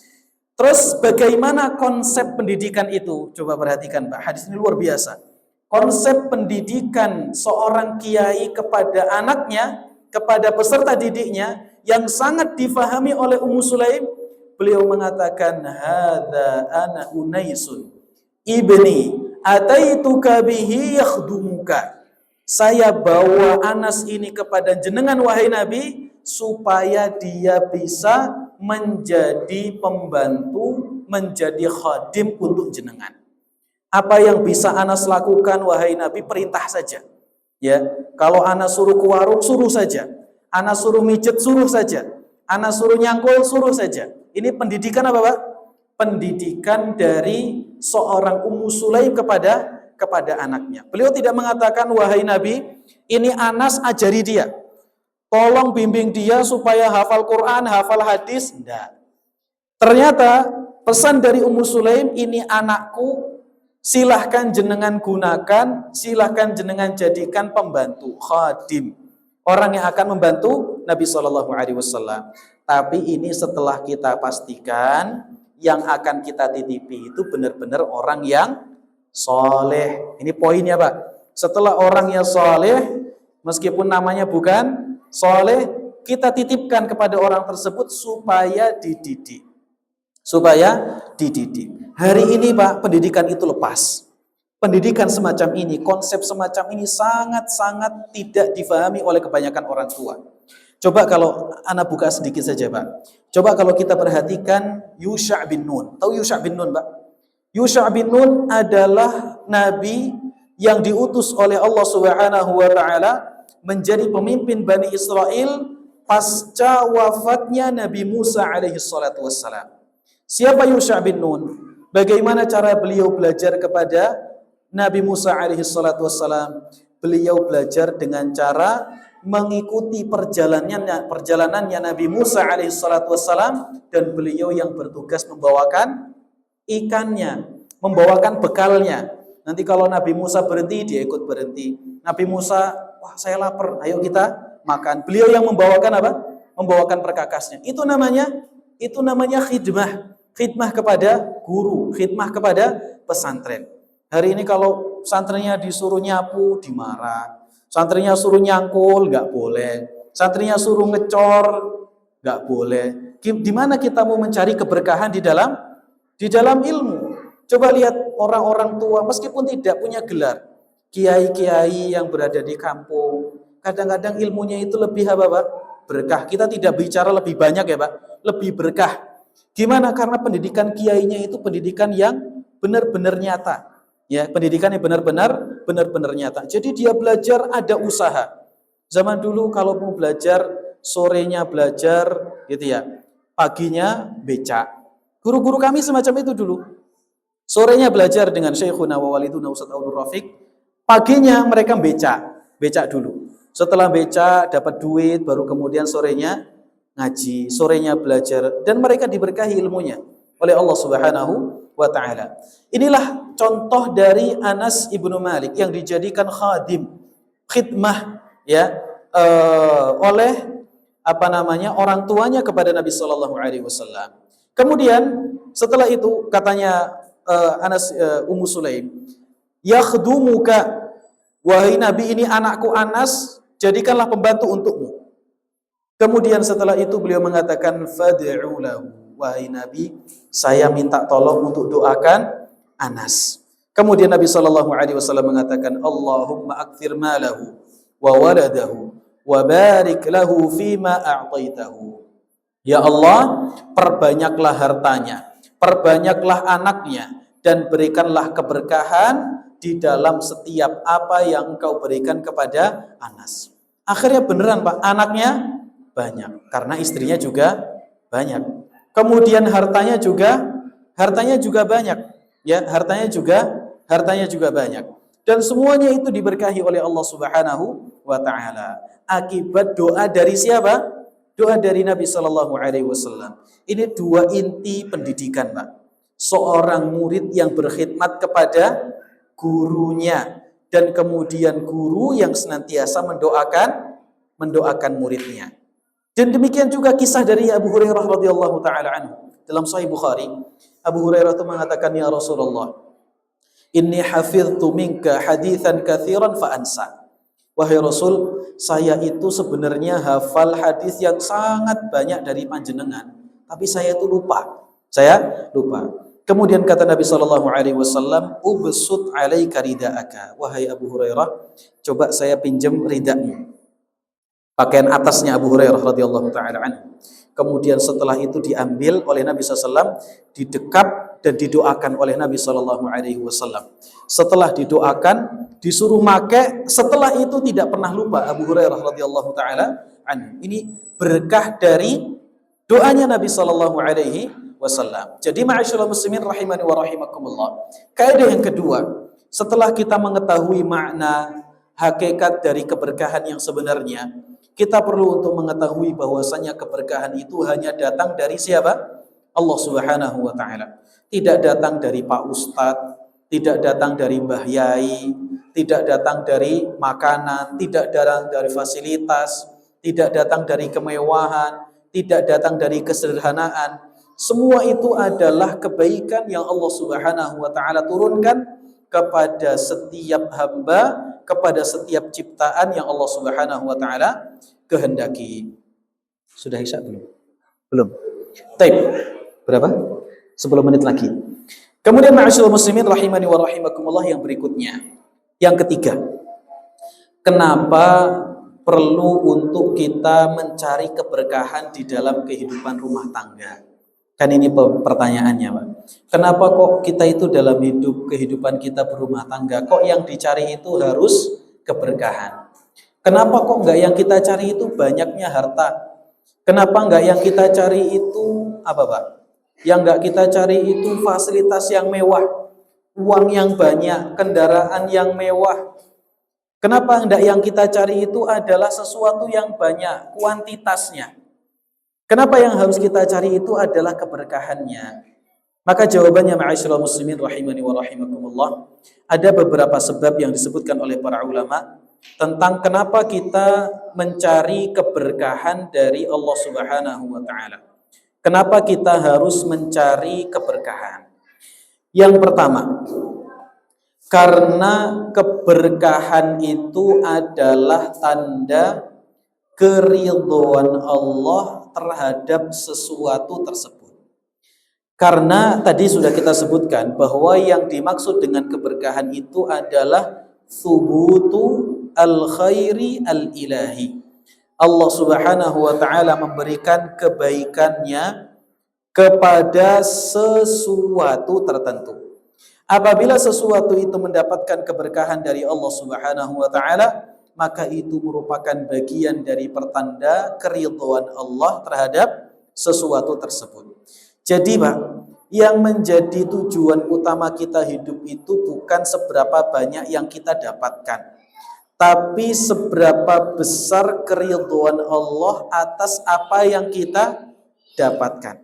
Terus bagaimana konsep pendidikan itu? Coba perhatikan, Pak. Hadis ini luar biasa. Konsep pendidikan seorang kiai kepada anaknya, kepada peserta didiknya, yang sangat difahami oleh Ummu Sulaim. Beliau mengatakan, "Hadza ana Unaisun ibni ataituka bihi yakhdumuka." Saya bawa Anas ini kepada jenengan wahai Nabi, supaya dia bisa menjadi pembantu, menjadi khadim untuk jenengan. Apa yang bisa Anas lakukan wahai Nabi, perintah saja. Ya, kalau Anas suruh ke warung, suruh saja. Anas suruh mijet, suruh saja. Anas suruh nyangkul, suruh saja. Ini pendidikan apa, Pak? Pendidikan dari seorang Ummu Sulaim kepada anaknya. Beliau tidak mengatakan, "Wahai Nabi, ini Anas, ajari dia. Tolong bimbing dia supaya hafal Quran, hafal hadis." Tidak. Ternyata pesan dari Ummu Sulaim, ini anakku, silahkan jenengan gunakan, silahkan jenengan jadikan pembantu, khadim, orang yang akan membantu Nabi SAW. Tapi ini setelah kita pastikan yang akan kita titipi itu benar-benar orang yang soleh. Ini poinnya, Pak. Setelah orang yang soleh, meskipun namanya bukan soleh, kita titipkan kepada orang tersebut supaya dididik. Hari ini Pak, pendidikan itu lepas. Pendidikan semacam ini, konsep semacam ini sangat-sangat tidak difahami oleh kebanyakan orang tua. Coba kalau anak buka sedikit saja Pak. Coba kalau kita perhatikan Yusha' bin Nun. Tahu Yusha' bin Nun Pak? Yusha' bin Nun adalah nabi yang diutus oleh Allah Subhanahu wa taala menjadi pemimpin Bani Israel pasca wafatnya Nabi Musa alaihi salatu wassalam. Siapa Yusha' bin Nun? Bagaimana cara beliau belajar kepada Nabi Musa alaihi salatu wassalam? Beliau belajar dengan cara mengikuti perjalanannya Nabi Musa alaihi salatu wassalam, dan beliau yang bertugas membawakan ikannya, membawakan bekalnya. Nanti kalau Nabi Musa berhenti, dia ikut berhenti. Nabi Musa, wah saya lapar, ayo kita makan. Beliau yang membawakan apa? Membawakan perkakasnya. Itu namanya khidmah. Khidmah kepada guru, khidmah kepada pesantren. Hari ini kalau santrinya disuruh nyapu, dimarah. Santrinya suruh nyangkul, nggak boleh. Santrinya suruh ngecor, nggak boleh. Di mana kita mau mencari keberkahan di dalam ilmu? Coba lihat orang-orang tua, meskipun tidak punya gelar, kiai-kiai yang berada di kampung, kadang-kadang ilmunya itu lebih apa Pak? Berkah. Kita tidak bicara lebih banyak ya Pak, lebih berkah. Gimana? Karena pendidikan kiainya itu pendidikan yang benar-benar nyata. Ya, pendidikan yang benar-benar nyata. Jadi dia belajar ada usaha. Zaman dulu kalau mau belajar, sorenya belajar gitu ya. Paginya becak. Guru-guru kami semacam itu dulu. Sorenya belajar dengan Syekhuna wa waliduna Ustaz Abdul Rafiq. Paginya mereka becak dulu. Setelah becak dapat duit, baru kemudian sorenya ngaji, sorenya belajar, dan mereka diberkahi ilmunya oleh Allah Subhanahu wa taala. Inilah contoh dari Anas ibnu Malik yang dijadikan khadim, khidmah ya oleh orang tuanya kepada Nabi Shallallahu Alaihi Wasallam. Kemudian setelah itu katanya Anas Ummu Sulaim, yakhdumuka, wahai Nabi, ini anakku Anas, jadikanlah pembantu untukmu. Kemudian setelah itu beliau mengatakan, fad'u lahu, wahai Nabi, saya minta tolong untuk doakan Anas. Kemudian Nabi Shallallahu Alaihi Wasallam mengatakan, Allahumma akthir malahu wa waladahu wa barik lahu fima a'taitahu. Ya Allah, perbanyaklah hartanya, perbanyaklah anaknya, dan berikanlah keberkahan di dalam setiap apa yang engkau berikan kepada Anas. Akhirnya beneran Pak, anaknya banyak karena istrinya juga banyak. Kemudian hartanya juga banyak. Ya, hartanya juga banyak. Dan semuanya itu diberkahi oleh Allah Subhanahu wa taala. Akibat doa dari siapa? Doa dari Nabi Shallallahu Alaihi Wasallam. Ini dua inti pendidikan, Pak. Seorang murid yang berkhidmat kepada gurunya, dan kemudian guru yang senantiasa mendoakan muridnya. Dan demikian juga kisah dari Abu Hurairah radhiyallahu taala anhu dalam Sahih Bukhari. Abu Hurairah itu mengatakan, ya Rasulullah, inni hafidhtu minka haditsan katsiran fa ansa. Wahai Rasul, saya itu sebenarnya hafal hadis yang sangat banyak dari panjenengan, tapi saya itu lupa. Kemudian kata Nabi Shallallahu Alaihi Wasallam, ubsut alaika ridaaka. Wahai Abu Hurairah, coba saya pinjam ridamu. Pakaian atasnya Abu Hurairah radhiyallahu taala anhu. Kemudian setelah itu diambil oleh Nabi SAW, didekap dan didoakan oleh Nabi Sallallahu Alaihi Wasallam. Setelah didoakan, disuruh pakai. Setelah itu tidak pernah lupa Abu Hurairah radhiyallahu taala anhu. Ini berkah dari doanya Nabi Sallallahu Alaihi Wasallam. Jadi ma'asyiral muslimin rahimani wa rahimakumullah. Kaidah yang kedua, setelah kita mengetahui makna hakikat dari keberkahan yang sebenarnya, kita perlu untuk mengetahui bahwasanya keberkahan itu hanya datang dari siapa? Allah Subhanahu wa taala. Tidak datang dari Pak Ustadz, tidak datang dari Mbah Yai, tidak datang dari makanan, tidak datang dari fasilitas, tidak datang dari kemewahan, tidak datang dari kesederhanaan. Semua itu adalah kebaikan yang Allah Subhanahu wa taala turunkan kepada setiap hamba, kepada setiap ciptaan yang Allah Subhanahu wa taala kehendaki. Sudah Isya belum? Belum. Taib. Berapa? 10 menit lagi. Kemudian ma'asyiral muslimin rahimani wa rahimakumullah, yang berikutnya, yang ketiga, kenapa perlu untuk kita mencari keberkahan di dalam kehidupan rumah tangga? Kan ini pertanyaannya, Pak. Kenapa kok kita itu dalam kehidupan kita berumah tangga, kok yang dicari itu harus keberkahan? Kenapa kok enggak yang kita cari itu banyaknya harta? Kenapa enggak yang kita cari itu apa, Pak? Yang enggak kita cari itu fasilitas yang mewah, uang yang banyak, kendaraan yang mewah. Kenapa enggak yang kita cari itu adalah sesuatu yang banyak, kuantitasnya? Kenapa yang harus kita cari itu adalah keberkahannya? Maka jawabannya, ma'asyiral muslimin rahimani wa rahimakumullah, ada beberapa sebab yang disebutkan oleh para ulama tentang kenapa kita mencari keberkahan dari Allah Subhanahu wa taala. Kenapa kita harus mencari keberkahan? Yang pertama, karena keberkahan itu adalah tanda keridhaan Allah terhadap sesuatu tersebut. Karena tadi sudah kita sebutkan bahwa yang dimaksud dengan keberkahan itu adalah thubutu al-khairi al-ilahi. Allah Subhanahu wa taala memberikan kebaikannya kepada sesuatu tertentu. Apabila sesuatu itu mendapatkan keberkahan dari Allah Subhanahu wa taala, maka itu merupakan bagian dari pertanda keridhaan Allah terhadap sesuatu tersebut. Jadi, Pak, yang menjadi tujuan utama kita hidup itu bukan seberapa banyak yang kita dapatkan, tapi seberapa besar keridhaan Allah atas apa yang kita dapatkan.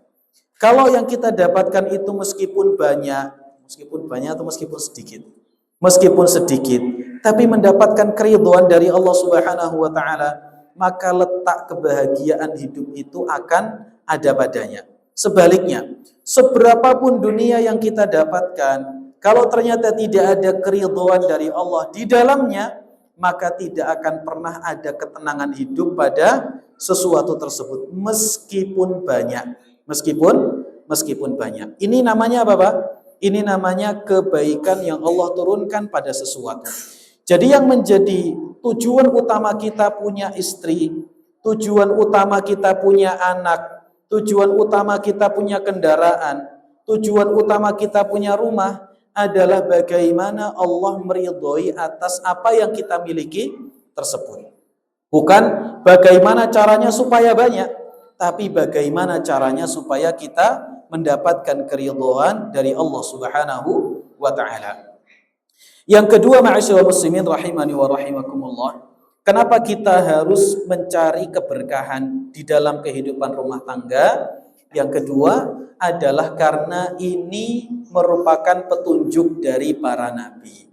Kalau yang kita dapatkan itu meskipun banyak atau meskipun sedikit, tapi mendapatkan keridhaan dari Allah Subhanahu wa taala, maka letak kebahagiaan hidup itu akan ada padanya. Sebaliknya, seberapapun dunia yang kita dapatkan, kalau ternyata tidak ada keridhaan dari Allah di dalamnya, maka tidak akan pernah ada ketenangan hidup pada sesuatu tersebut, meskipun banyak. Meskipun banyak. Ini namanya apa, Pak? Ini namanya kebaikan yang Allah turunkan pada sesuatu. Jadi yang menjadi tujuan utama kita punya istri, tujuan utama kita punya anak, tujuan utama kita punya kendaraan, tujuan utama kita punya rumah adalah bagaimana Allah meridhoi atas apa yang kita miliki tersebut. Bukan bagaimana caranya supaya banyak, tapi bagaimana caranya supaya kita mendapatkan keridhaan dari Allah Subhanahu wa taala. Yang kedua, ma'asyiral muslimin rahimani wa rahimakumullah, kenapa kita harus mencari keberkahan di dalam kehidupan rumah tangga? Yang kedua adalah karena ini merupakan petunjuk dari para nabi.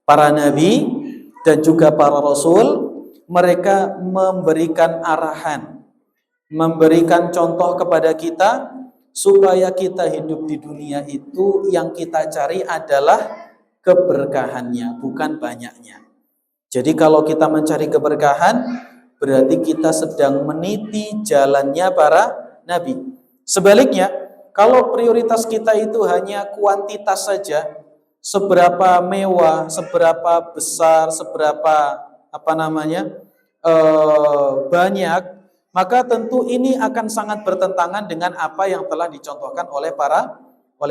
Para nabi dan juga para rasul, mereka memberikan arahan, memberikan contoh kepada kita supaya kita hidup di dunia itu yang kita cari adalah keberkahannya, bukan banyaknya. Jadi kalau kita mencari keberkahan, berarti kita sedang meniti jalannya para nabi. Sebaliknya, kalau prioritas kita itu hanya kuantitas saja, seberapa mewah, seberapa besar, seberapa banyak, maka tentu ini akan sangat bertentangan dengan apa yang telah dicontohkan oleh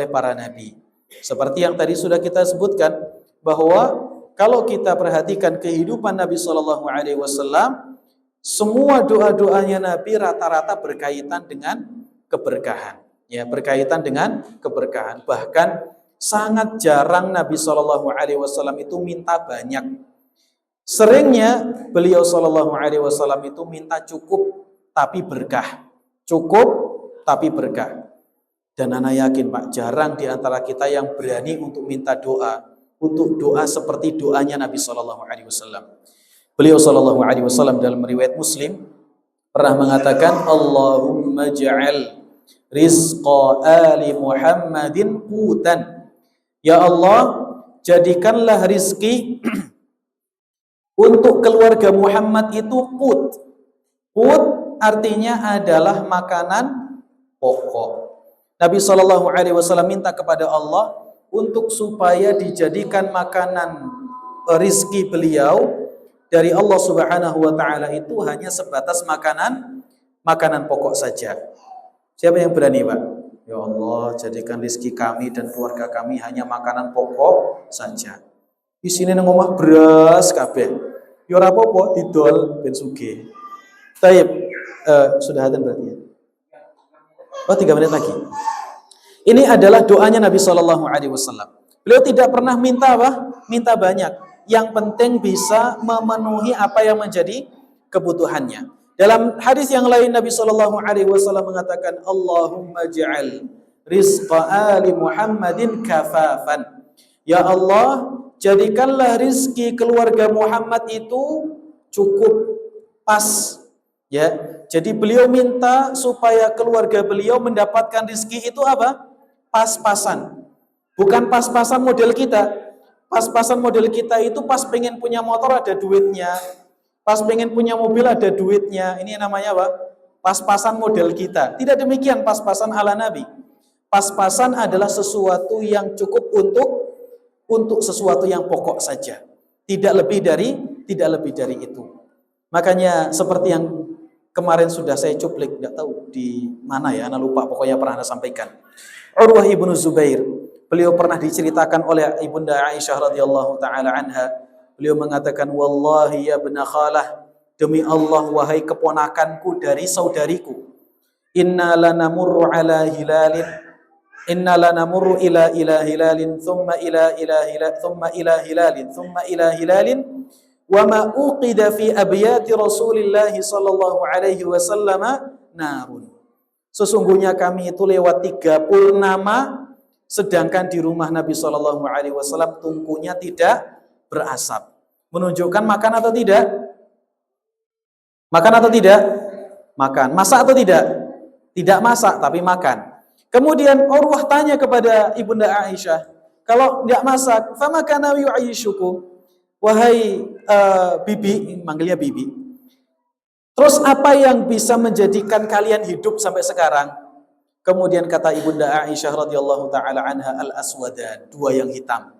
para nabi. Seperti yang tadi sudah kita sebutkan, bahwa kalau kita perhatikan kehidupan Nabi Shallallahu Alaihi Wasallam, semua doa-doanya Nabi rata-rata berkaitan dengan keberkahan, ya, berkaitan dengan keberkahan. Bahkan sangat jarang Nabi Shallallahu Alaihi Wasallam itu minta banyak. Seringnya beliau Shallallahu Alaihi Wasallam itu minta cukup tapi berkah, cukup tapi berkah. Dan ana yakin, Pak, jarang di antara kita yang berani untuk minta doa, untuk doa seperti doanya Nabi Shallallahu Alaihi Wasallam. Beliau Shallallahu Alaihi Wasallam dalam riwayat Muslim pernah mengatakan, Allahumma ja'al rizqa ali Muhammadin qutan. Ya Allah, jadikanlah rizki untuk keluarga Muhammad itu qut. Qut artinya adalah makanan pokok. Nabi SAW minta kepada Allah untuk supaya dijadikan makanan rizki beliau dari Allah Subhanahu wa taala itu hanya sebatas makanan pokok saja. Siapa yang berani, Pak? Ya Allah, jadikan rizki kami dan keluarga kami hanya makanan pokok saja. Di sini nang omah beras kabeh. Ya ora apa-apa didol ben sugih. Taib, sudah adzan berarti ya. Oh, 3 menit lagi. Ini adalah doanya Nabi Shallallahu Alaihi Wasallam. Beliau tidak pernah minta apa? Minta banyak. Yang penting bisa memenuhi apa yang menjadi kebutuhannya. Dalam hadis yang lain Nabi Shallallahu Alaihi Wasallam mengatakan, Allahumma ja'al rizqa ali Muhammadin kafafan. Ya Allah, jadikanlah rizki keluarga Muhammad itu cukup pas. Ya, jadi beliau minta supaya keluarga beliau mendapatkan rizki itu apa? Pas-pasan. Bukan pas-pasan model kita. Pas-pasan model kita itu pas pengen punya motor ada duitnya. Pas pengen punya mobil ada duitnya. Ini namanya apa? Pas-pasan model kita. Tidak demikian pas-pasan ala Nabi. Pas-pasan adalah sesuatu yang cukup untuk sesuatu yang pokok saja. Tidak lebih dari itu. Makanya seperti yang kemarin sudah saya cuplik, tidak tahu di mana ya, Anda lupa, pokoknya pernah Anda sampaikan. Urwah ibnu Zubair, beliau pernah diceritakan oleh ibunda Aisyah radhiyallahu taala anha. Beliau mengatakan, wallahi ya bna khalah, demi Allah wahai keponakanku dari saudariku, inna lanamurru ala hilalin, inna lanamurru ila hilalin, thumma ila hilalin, thumma ila hilalin, wa ma uqida fi abyati Rasulillah sallallahu alaihi wasallam narun. Sesungguhnya kami itu lewat 3 purnama, sedangkan di rumah Nabi sallallahu alaihi wasallam tungkunya tidak berasap. Menunjukkan makan atau tidak? Makan atau tidak? Makan. Masak atau tidak? Tidak masak tapi makan. Kemudian Urwah tanya kepada ibunda Aisyah, kalau tidak masak, fama kana yu'ayyishukum? Wahai bibi, manggilnya bibi. Terus apa yang bisa menjadikan kalian hidup sampai sekarang? Kemudian kata ibunda Aisyah radhiyallahu taala anha, al-aswadan, 2 yang hitam.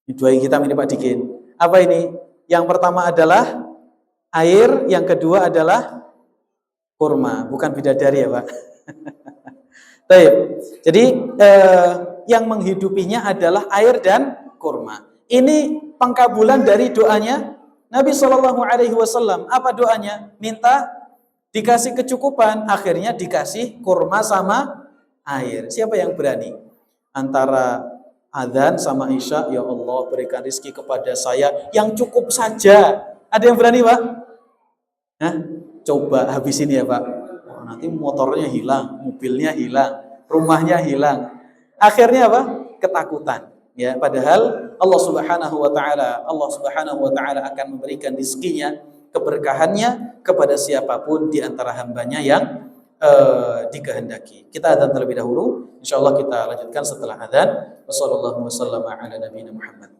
2 yang hitam ini Pak Dikin. Apa ini? Yang pertama adalah air, yang kedua adalah kurma, bukan bidadari ya Pak. Baik. Jadi yang menghidupinya adalah air dan kurma. Ini pengkabulan dari doanya Nabi Shallallahu Alaihi Wasallam. Apa doanya? Minta dikasih kecukupan, akhirnya dikasih kurma sama air. Siapa yang berani? Antara adzan sama isya, ya Allah berikan rizki kepada saya yang cukup saja. Ada yang berani Pak? Hah? Coba habisin ya Pak. Oh, nanti motornya hilang, mobilnya hilang, rumahnya hilang. Akhirnya apa? Ketakutan. Ya, padahal Allah Subhanahu wa taala akan memberikan rizkinya, keberkahannya kepada siapapun di antara hambanya yang dikehendaki. Kita adzan terlebih dahulu. Insyaallah kita lanjutkan setelah adzan. Wassallallahu wasallama ala nabiyina Muhammad.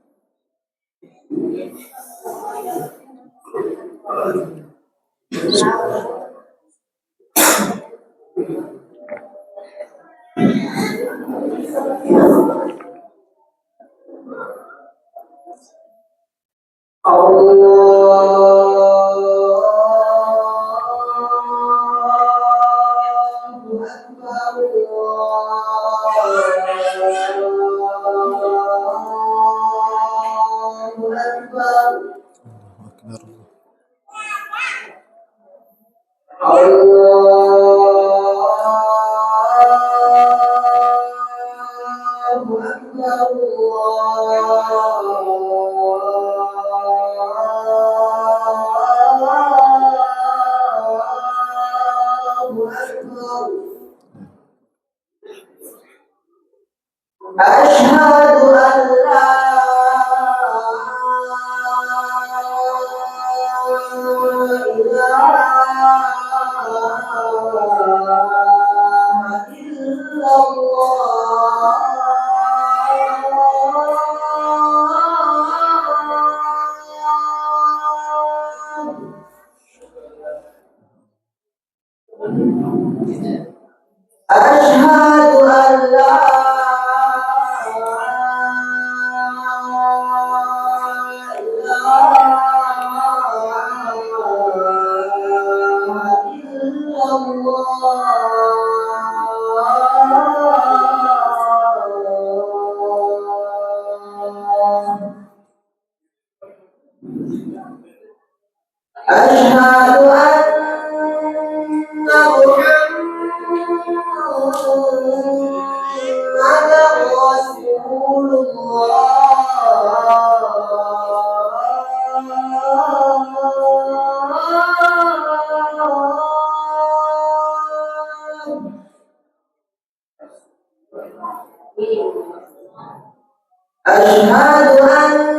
أشهد أن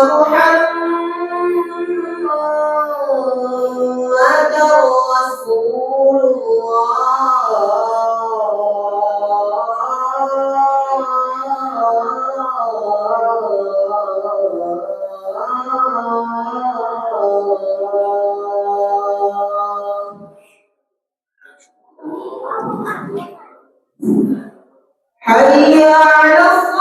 محمدا رسول الله. حي على الصلاة.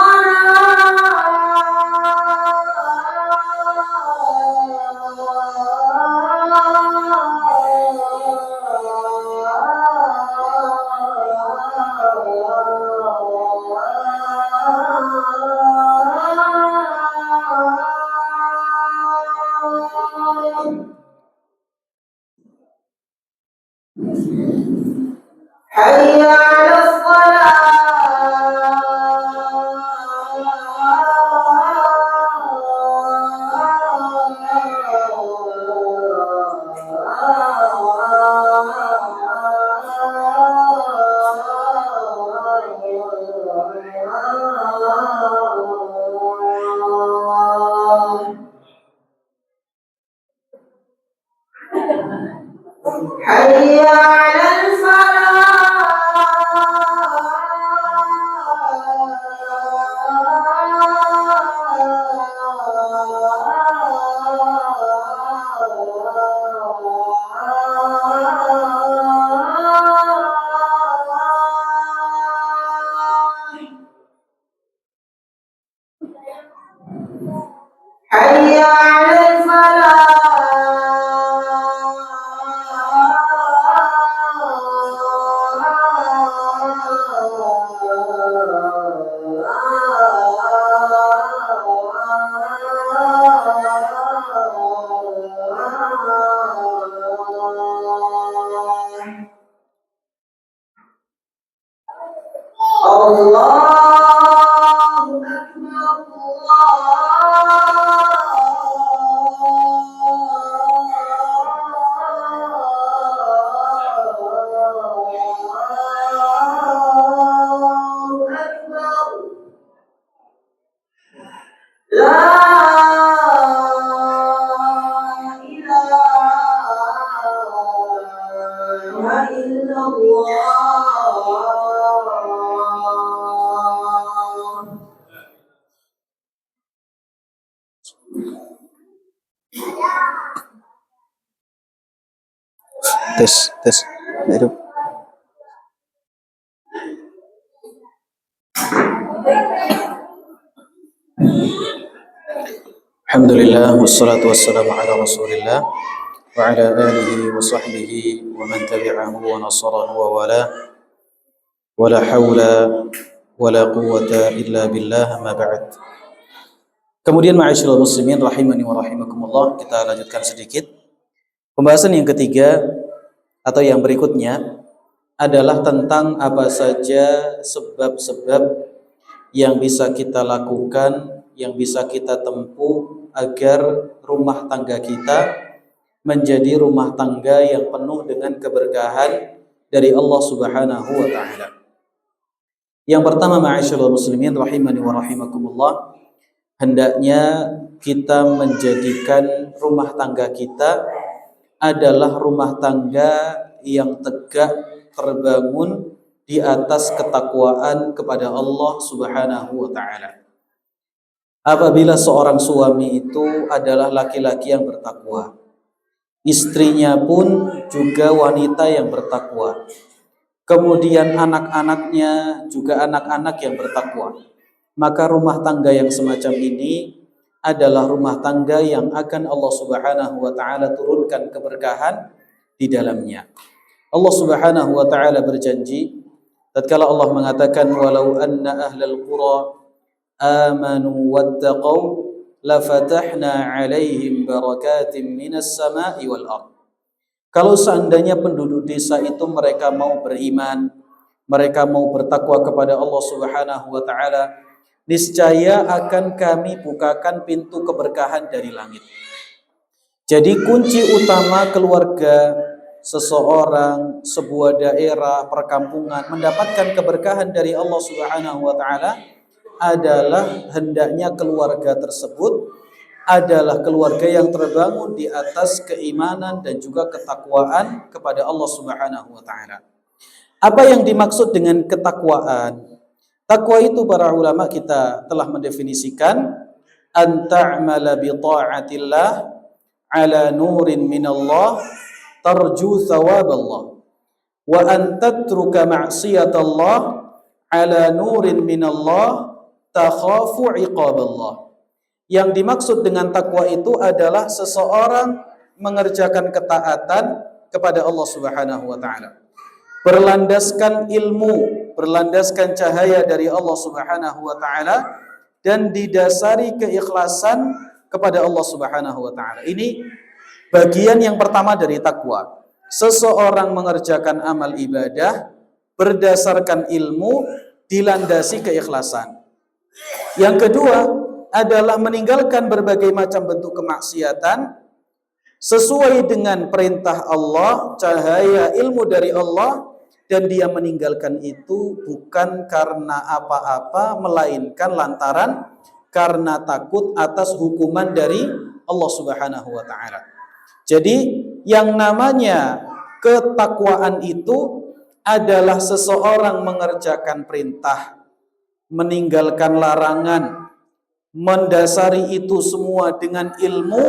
حي على الصلاة. حي على الفلاح. حي على الفلاح. الله أكبر. الله أكبر. لا إله إلا الله. Tes. Hidup. Alhamdulillah wassalatu wassalamu ala Rasulillah wa ala alihi wa sahbihi wa man tabi'ahu wa nasarahu wa wala wa la hawla wa la quwwata illa billah ma ba'd. Kemudian ma'asyiral muslimin rahimani wa rahimakumullah, kita lanjutkan sedikit. Pembahasan yang ketiga atau yang berikutnya adalah tentang apa saja sebab-sebab yang bisa kita lakukan, yang bisa kita tempuh agar rumah tangga kita menjadi rumah tangga yang penuh dengan keberkahan dari Allah Subhanahu wa taala. Yang pertama, ma'asyiral muslimin rahimani wa rahimakumullah, hendaknya kita menjadikan rumah tangga kita adalah rumah tangga yang tegak terbangun di atas ketakwaan kepada Allah Subhanahu wa taala. Apabila seorang suami itu adalah laki-laki yang bertakwa, istrinya pun juga wanita yang bertakwa, kemudian anak-anaknya juga anak-anak yang bertakwa, maka rumah tangga yang semacam ini adalah rumah tangga yang akan Allah Subhanahu wa taala turunkan keberkahan di dalamnya. Allah Subhanahu wa taala berjanji tatkala Allah mengatakan walau anna ahlal qura amanu wattaqau lafatahna 'alaihim barakatim minas sama'i wal ardh. Kalau seandainya penduduk desa itu mereka mau beriman, mereka mau bertakwa kepada Allah Subhanahu wa taala, niscaya akan kami bukakan pintu keberkahan dari langit. Jadi kunci utama keluarga seseorang, sebuah daerah, perkampungan mendapatkan keberkahan dari Allah Subhanahu wa taala adalah hendaknya keluarga tersebut adalah keluarga yang terbangun di atas keimanan dan juga ketakwaan kepada Allah Subhanahu wa taala. Apa yang dimaksud dengan ketakwaan? Takwa itu para ulama kita telah mendefinisikan an ta'mala bi ta'atillah ala nurin minallah tarju thawaballah wa an tatruka ma'siyatallah ala nurin minallah takhafu iqaballah. Yang dimaksud dengan takwa itu adalah seseorang mengerjakan ketaatan kepada Allah Subhanahu wa taala, berlandaskan ilmu, berlandaskan cahaya dari Allah Subhanahu wa taala dan didasari keikhlasan kepada Allah Subhanahu wa taala. Ini bagian yang pertama dari takwa. Seseorang mengerjakan amal ibadah berdasarkan ilmu dilandasi keikhlasan. Yang kedua adalah meninggalkan berbagai macam bentuk kemaksiatan sesuai dengan perintah Allah, cahaya ilmu dari Allah, dan dia meninggalkan itu bukan karena apa-apa melainkan lantaran karena takut atas hukuman dari Allah Subhanahu wa taala. Jadi yang namanya ketakwaan itu adalah seseorang mengerjakan perintah, meninggalkan larangan, mendasari itu semua dengan ilmu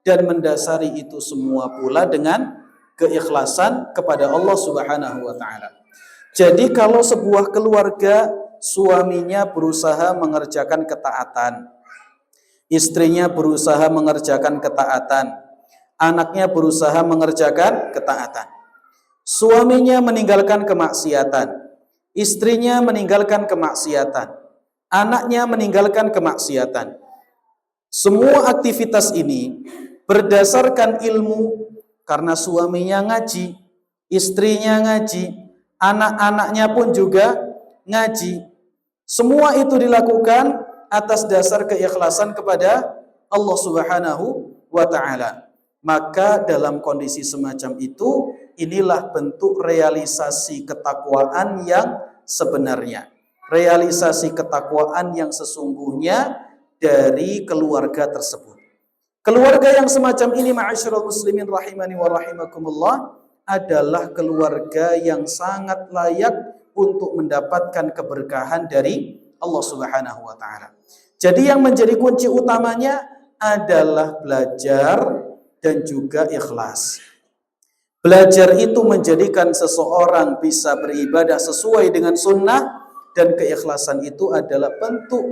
dan mendasari itu semua pula dengan keikhlasan kepada Allah Subhanahu wa taala. Jadi kalau sebuah keluarga suaminya berusaha mengerjakan ketaatan, istrinya berusaha mengerjakan ketaatan, anaknya berusaha mengerjakan ketaatan, suaminya meninggalkan kemaksiatan, istrinya meninggalkan kemaksiatan, anaknya meninggalkan kemaksiatan. Semua aktivitas ini berdasarkan ilmu, karena suaminya ngaji, istrinya ngaji, anak-anaknya pun juga ngaji. Semua itu dilakukan atas dasar keikhlasan kepada Allah Subhanahu wa taala. Maka dalam kondisi semacam itu, inilah bentuk realisasi ketakwaan yang sebenarnya. Realisasi ketakwaan yang sesungguhnya dari keluarga tersebut. Keluarga yang semacam ini, ma'asyiral muslimin rahimani wa rahimakumullah, adalah keluarga yang sangat layak untuk mendapatkan keberkahan dari Allah Subhanahu wa taala. Jadi yang menjadi kunci utamanya adalah belajar dan juga ikhlas. Belajar itu menjadikan seseorang bisa beribadah sesuai dengan sunnah, dan keikhlasan itu adalah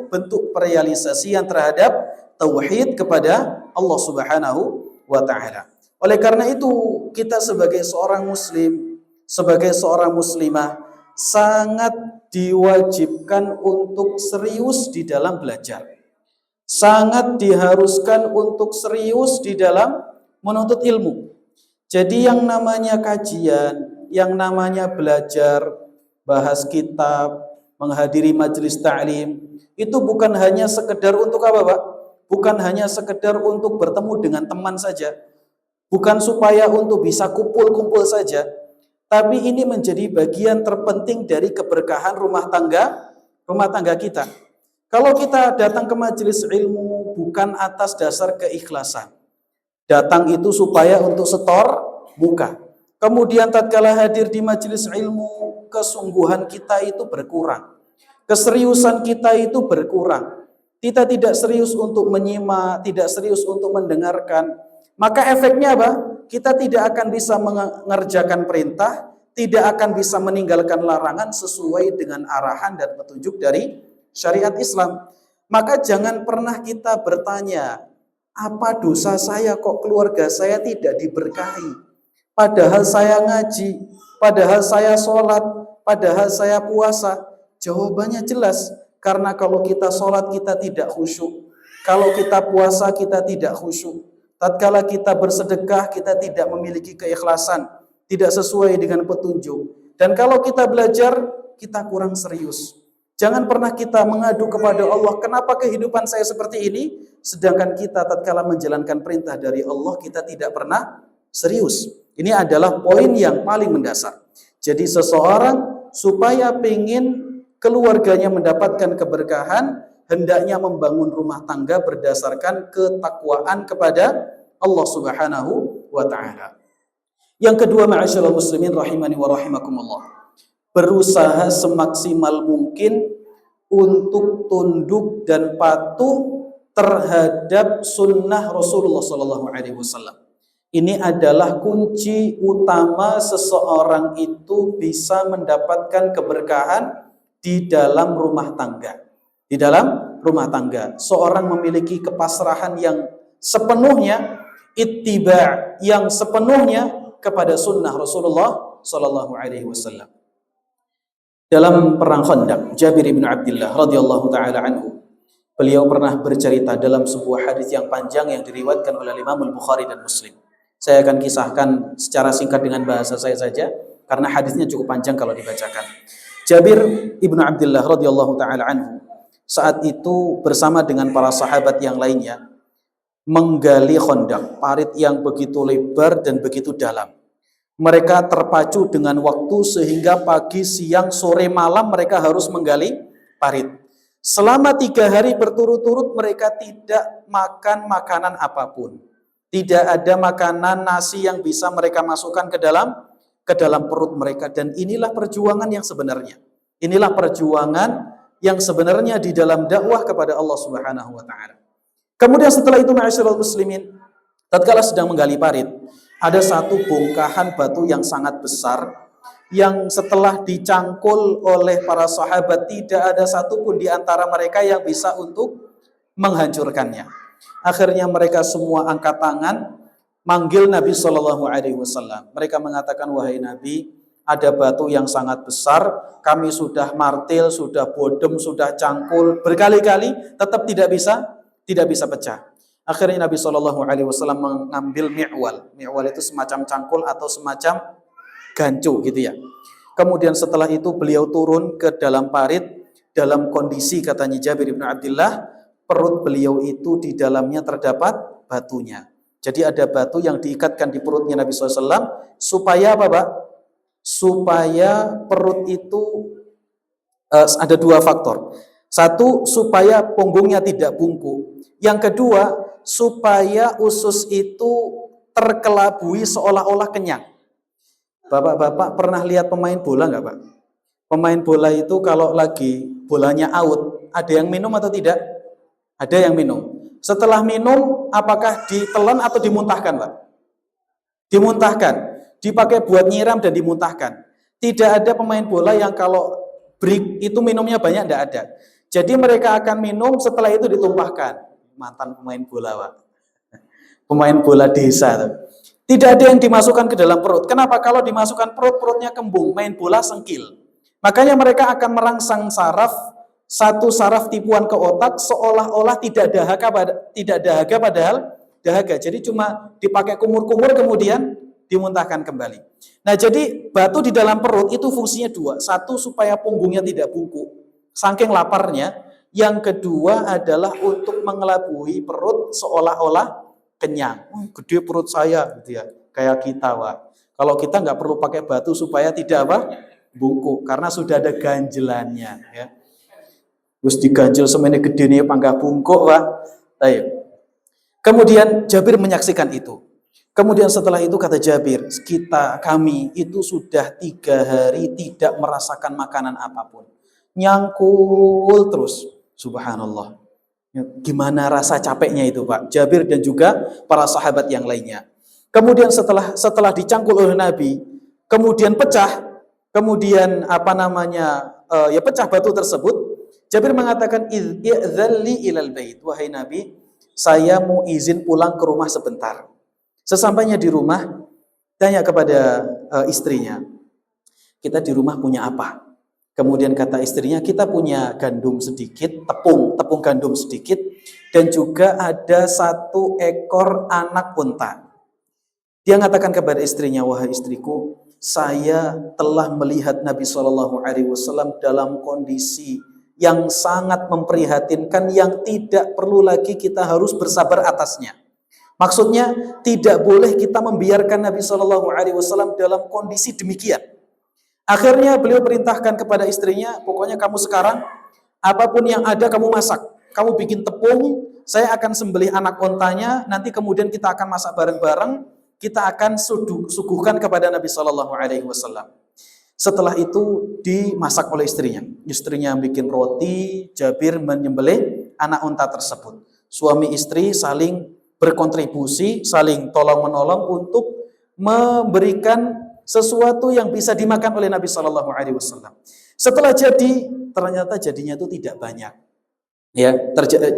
bentuk realisasian terhadap tauhid kepada Allah Subhanahu wa taala. Oleh karena itu, kita sebagai seorang muslim, sebagai seorang muslimah, sangat diwajibkan untuk serius di dalam belajar. Sangat diharuskan untuk serius di dalam menuntut ilmu. Jadi yang namanya kajian, yang namanya belajar, bahas kitab, menghadiri majelis ta'lim, itu bukan hanya sekedar untuk apa, Pak? Bukan hanya sekedar untuk bertemu dengan teman saja. Bukan supaya untuk bisa kumpul-kumpul saja. Tapi ini menjadi bagian terpenting dari keberkahan rumah tangga kita. Kalau kita datang ke majelis ilmu bukan atas dasar keikhlasan. Datang itu supaya untuk setor muka. Kemudian tatkala hadir di majelis ilmu, kesungguhan kita itu berkurang. Keseriusan kita itu berkurang. Kita tidak serius untuk menyimak, tidak serius untuk mendengarkan. Maka efeknya apa? Kita tidak akan bisa mengerjakan perintah, tidak akan bisa meninggalkan larangan sesuai dengan arahan dan petunjuk dari syariat Islam. Maka jangan pernah kita bertanya, apa dosa saya kok keluarga saya tidak diberkahi? Padahal saya ngaji, padahal saya sholat, padahal saya puasa. Jawabannya jelas, karena kalau kita sholat kita tidak khusyuk, kalau kita puasa kita tidak khusyuk, tatkala kita bersedekah kita tidak memiliki keikhlasan, tidak sesuai dengan petunjuk. Dan kalau kita belajar kita kurang serius. Jangan pernah kita mengadu kepada Allah, kenapa kehidupan saya seperti ini? Sedangkan kita tatkala menjalankan perintah dari Allah kita tidak pernah Serius. Ini adalah poin yang paling mendasar. Jadi seseorang supaya ingin keluarganya mendapatkan keberkahan, hendaknya membangun rumah tangga berdasarkan ketakwaan kepada Allah Subhanahu wa taala. Yang kedua, ma'asyiral muslimin rahimani wa rahimakumullah. Berusaha semaksimal mungkin untuk tunduk dan patuh terhadap sunnah Rasulullah sallallahu alaihi wasallam. Ini adalah kunci utama seseorang itu bisa mendapatkan keberkahan di dalam rumah tangga. Di dalam rumah tangga, seorang memiliki kepasrahan yang sepenuhnya, ittiba' yang sepenuhnya kepada sunnah Rasulullah sallallahu alaihi wasallam. Dalam perang Khandaq, Jabir bin Abdullah radhiyallahu taala anhu, beliau pernah bercerita dalam sebuah hadis yang panjang yang diriwayatkan oleh Imam Al-Bukhari dan Muslim. Saya akan kisahkan secara singkat dengan bahasa saya saja karena hadisnya cukup panjang kalau dibacakan. Jabir ibnu Abdullah radhiyallahu taala anhu saat itu bersama dengan para sahabat yang lainnya menggali Khandaq, parit yang begitu lebar dan begitu dalam. Mereka terpacu dengan waktu sehingga pagi, siang, sore, malam mereka harus menggali parit. Selama 3 hari berturut-turut mereka tidak makan makanan apapun. Tidak ada makanan nasi yang bisa mereka masukkan ke dalam perut mereka. Dan inilah perjuangan yang sebenarnya. Inilah perjuangan yang sebenarnya di dalam dakwah kepada Allah Subhanahu wa taala. Kemudian setelah itu, ma'asyiral muslimin, tatkala sedang menggali parit, ada satu bongkahan batu yang sangat besar yang setelah dicangkul oleh para sahabat tidak ada satupun di antara mereka yang bisa untuk menghancurkannya. Akhirnya mereka semua angkat tangan manggil Nabi Shallallahu Alaihi Wasallam. Mereka mengatakan, wahai Nabi, ada batu yang sangat besar, kami sudah martil, sudah bodem, sudah cangkul berkali-kali, tetap tidak bisa pecah. Akhirnya Nabi Shallallahu Alaihi Wasallam mengambil mi'wal. Mi'wal itu semacam cangkul atau semacam gancu gitu ya. Kemudian setelah itu beliau turun ke dalam parit dalam kondisi, katanya Jabir bin Abdullah, perut beliau itu di dalamnya terdapat batunya. Jadi ada batu yang diikatkan di perutnya Nabi SAW supaya apa, Pak? Supaya perut itu ada 2 faktor. Satu, supaya punggungnya tidak bungkuk. Yang kedua, supaya usus itu terkelabui seolah-olah kenyang. Bapak-bapak pernah lihat pemain bola nggak, Pak? Pemain bola itu kalau lagi bolanya out, ada yang minum atau tidak? Ada yang minum. Setelah minum, apakah ditelan atau dimuntahkan, Pak? Dimuntahkan. Dipakai buat nyiram dan dimuntahkan. Tidak ada pemain bola yang kalau break itu minumnya banyak, tidak ada. Jadi mereka akan minum, setelah itu ditumpahkan. Mantan pemain bola, Pak. Pemain bola desa. Tidak ada yang dimasukkan ke dalam perut. Kenapa? Kalau dimasukkan perut, perutnya kembung, main bola sengkil. Makanya mereka akan merangsang saraf, satu saraf tipuan ke otak, seolah-olah tidak dahaga padahal dahaga. Jadi cuma dipakai kumur-kumur kemudian dimuntahkan kembali. Nah, jadi batu di dalam perut itu fungsinya 2. Satu, supaya punggungnya tidak bungkuk, saking laparnya. Yang kedua adalah untuk mengelabui perut seolah-olah kenyang. Gede perut saya gitu ya. Kayak kita, Pak. Kalau kita nggak perlu pakai batu supaya tidak apa? Bungkuk, karena sudah ada ganjelannya ya. Terus diganjel semene gede nih panggah bungkuk, Pak. Baik. Kemudian Jabir menyaksikan itu. Kemudian setelah itu kata Jabir, kami itu sudah 3 hari tidak merasakan makanan apapun. Nyangkul terus. Subhanallah. Gimana rasa capeknya itu, Pak? Jabir dan juga para sahabat yang lainnya. Kemudian setelah dicangkul oleh Nabi, kemudian pecah, kemudian pecah batu tersebut. Jabir mengatakan, "Idzalli ilal bait." Wahai Nabi, saya mau izin pulang ke rumah sebentar. Sesampainya di rumah, tanya kepada istrinya, kita di rumah punya apa? Kemudian kata istrinya, kita punya gandum sedikit, tepung gandum sedikit, dan juga ada 1 ekor anak unta. Dia mengatakan kepada istrinya, wahai istriku, saya telah melihat Nabi SAW dalam kondisi yang sangat memprihatinkan, yang tidak perlu lagi kita harus bersabar atasnya. Maksudnya tidak boleh kita membiarkan Nabi Shallallahu Alaihi Wasallam dalam kondisi demikian. Akhirnya beliau perintahkan kepada istrinya, pokoknya kamu sekarang apapun yang ada kamu masak. Kamu bikin tepung, saya akan sembelih anak ontanya, nanti kemudian kita akan masak bareng-bareng, kita akan suguhkan kepada Nabi Shallallahu Alaihi Wasallam. Setelah itu dimasak oleh istrinya. Istrinya bikin roti, Jabir menyembelih anak unta tersebut. Suami istri saling berkontribusi, saling tolong-menolong untuk memberikan sesuatu yang bisa dimakan oleh Nabi Shallallahu Alaihi Wasallam. Setelah jadi, ternyata jadinya itu tidak banyak. Ya,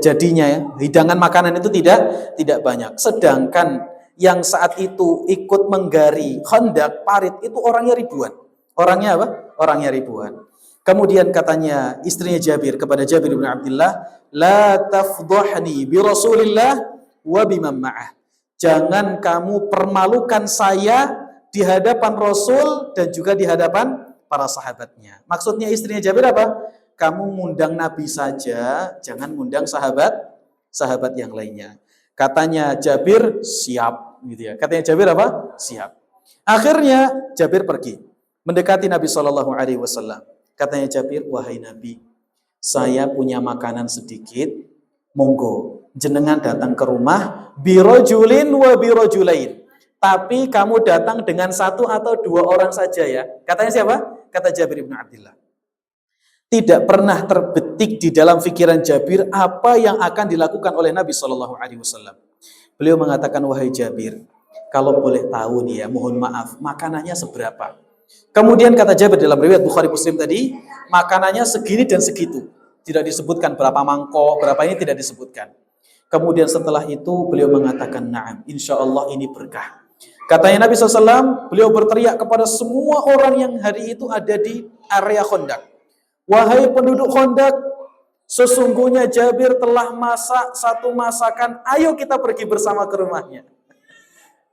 jadinya ya, hidangan makanan itu tidak banyak. Sedangkan yang saat itu ikut menggali Khandaq, parit itu orangnya ribuan. Orangnya apa? Orangnya ribuan. Kemudian katanya istrinya Jabir kepada Jabir bin Abdullah, la tafdhahni bi Rasulillah wa biman ma'ah. Jangan kamu permalukan saya di hadapan Rasul dan juga di hadapan para sahabatnya. Maksudnya istrinya Jabir apa? Kamu ngundang Nabi saja, jangan ngundang sahabat yang lainnya. Katanya Jabir, siap gitu ya. Katanya Jabir apa? Siap. Akhirnya Jabir pergi mendekati Nabi Shallallahu Alaihi Wasallam. Katanya Jabir, wahai Nabi, saya punya makanan sedikit, monggo jenengan datang ke rumah, birojulin wa birojulain. Tapi kamu datang dengan 1 atau 2 orang saja ya. Katanya siapa? Kata Jabir bin Abdullah. Tidak pernah terbetik di dalam pikiran Jabir apa yang akan dilakukan oleh Nabi Shallallahu Alaihi Wasallam. Beliau mengatakan, wahai Jabir, kalau boleh tahu nih ya, mohon maaf, makanannya seberapa? Kemudian kata Jabir dalam riwayat Bukhari Muslim tadi, makanannya segini dan segitu. Tidak disebutkan berapa mangkok, berapa ini tidak disebutkan. Kemudian setelah itu beliau mengatakan, na'am, insya Allah ini berkah. Katanya Nabi SAW, beliau berteriak kepada semua orang yang hari itu ada di area Khandaq. Wahai penduduk Khandaq, sesungguhnya Jabir telah masak satu masakan, ayo kita pergi bersama ke rumahnya.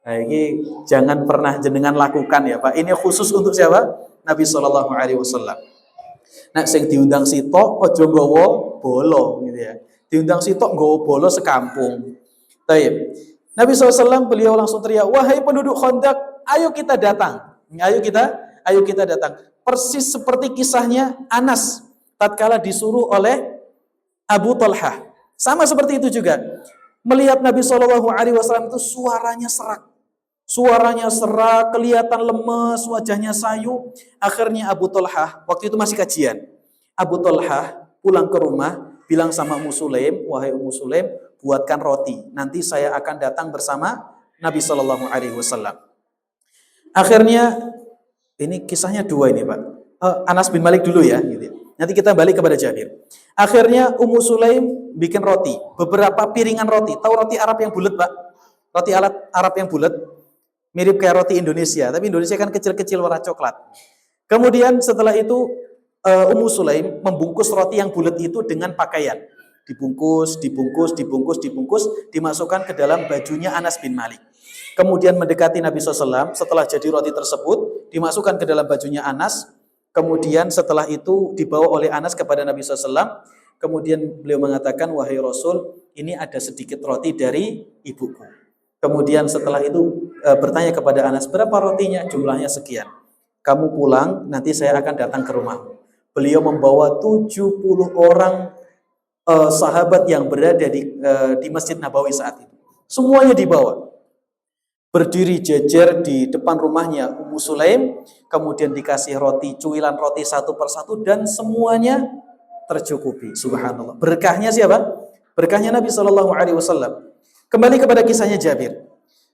Nah, ini jangan pernah jenengan lakukan ya Pak. Ini khusus untuk siapa? Nabi Shallallahu Alaihi Wasallam. Nah, sing diundang sitok ojo nggawa bolo gitu ya. Diundang sitok nggawa bolo sekampung. Taib. Nabi SAW beliau langsung teriak, wahai penduduk Khandaq, ayo kita datang. Ayo kita datang. Persis seperti kisahnya Anas tatkala disuruh oleh Abu Talhah. Sama seperti itu juga. Melihat Nabi SAW itu suaranya serak, kelihatan lemes, wajahnya sayu. Akhirnya Abu Talhah, waktu itu masih kajian. Abu Talhah pulang ke rumah, bilang sama Ummu Sulaim, wahai Ummu Sulaim, buatkan roti. Nanti saya akan datang bersama Nabi Shallallahu Alaihi Wasallam. Akhirnya, ini kisahnya 2 ini Pak. Anas bin Malik dulu ya. Gitu. Nanti kita balik kepada Jabir. Akhirnya Ummu Sulaim bikin roti, beberapa piringan roti. Tahu roti Arab yang bulat Pak? Roti Arab yang bulat. Mirip kayak roti Indonesia, tapi Indonesia kan kecil-kecil warna coklat. Kemudian setelah itu Ummu Sulaim membungkus roti yang bulat itu dengan pakaian. Dibungkus, dimasukkan ke dalam bajunya Anas bin Malik. Kemudian mendekati Nabi SAW, setelah jadi roti tersebut, dimasukkan ke dalam bajunya Anas. Kemudian setelah itu dibawa oleh Anas kepada Nabi SAW. Kemudian beliau mengatakan, wahai Rasul, ini ada sedikit roti dari ibuku. Kemudian setelah itu bertanya kepada Anas, berapa rotinya? Jumlahnya sekian. Kamu pulang, nanti saya akan datang ke rumahmu. Beliau membawa 70 orang sahabat yang berada di Masjid Nabawi saat itu. Semuanya dibawa. Berdiri jejer di depan rumahnya Ummu Sulaim, kemudian dikasih roti, cuilan roti satu persatu, dan semuanya tercukupi. Subhanallah. Berkahnya siapa? Berkahnya Nabi SAW. Kembali kepada kisahnya Jabir.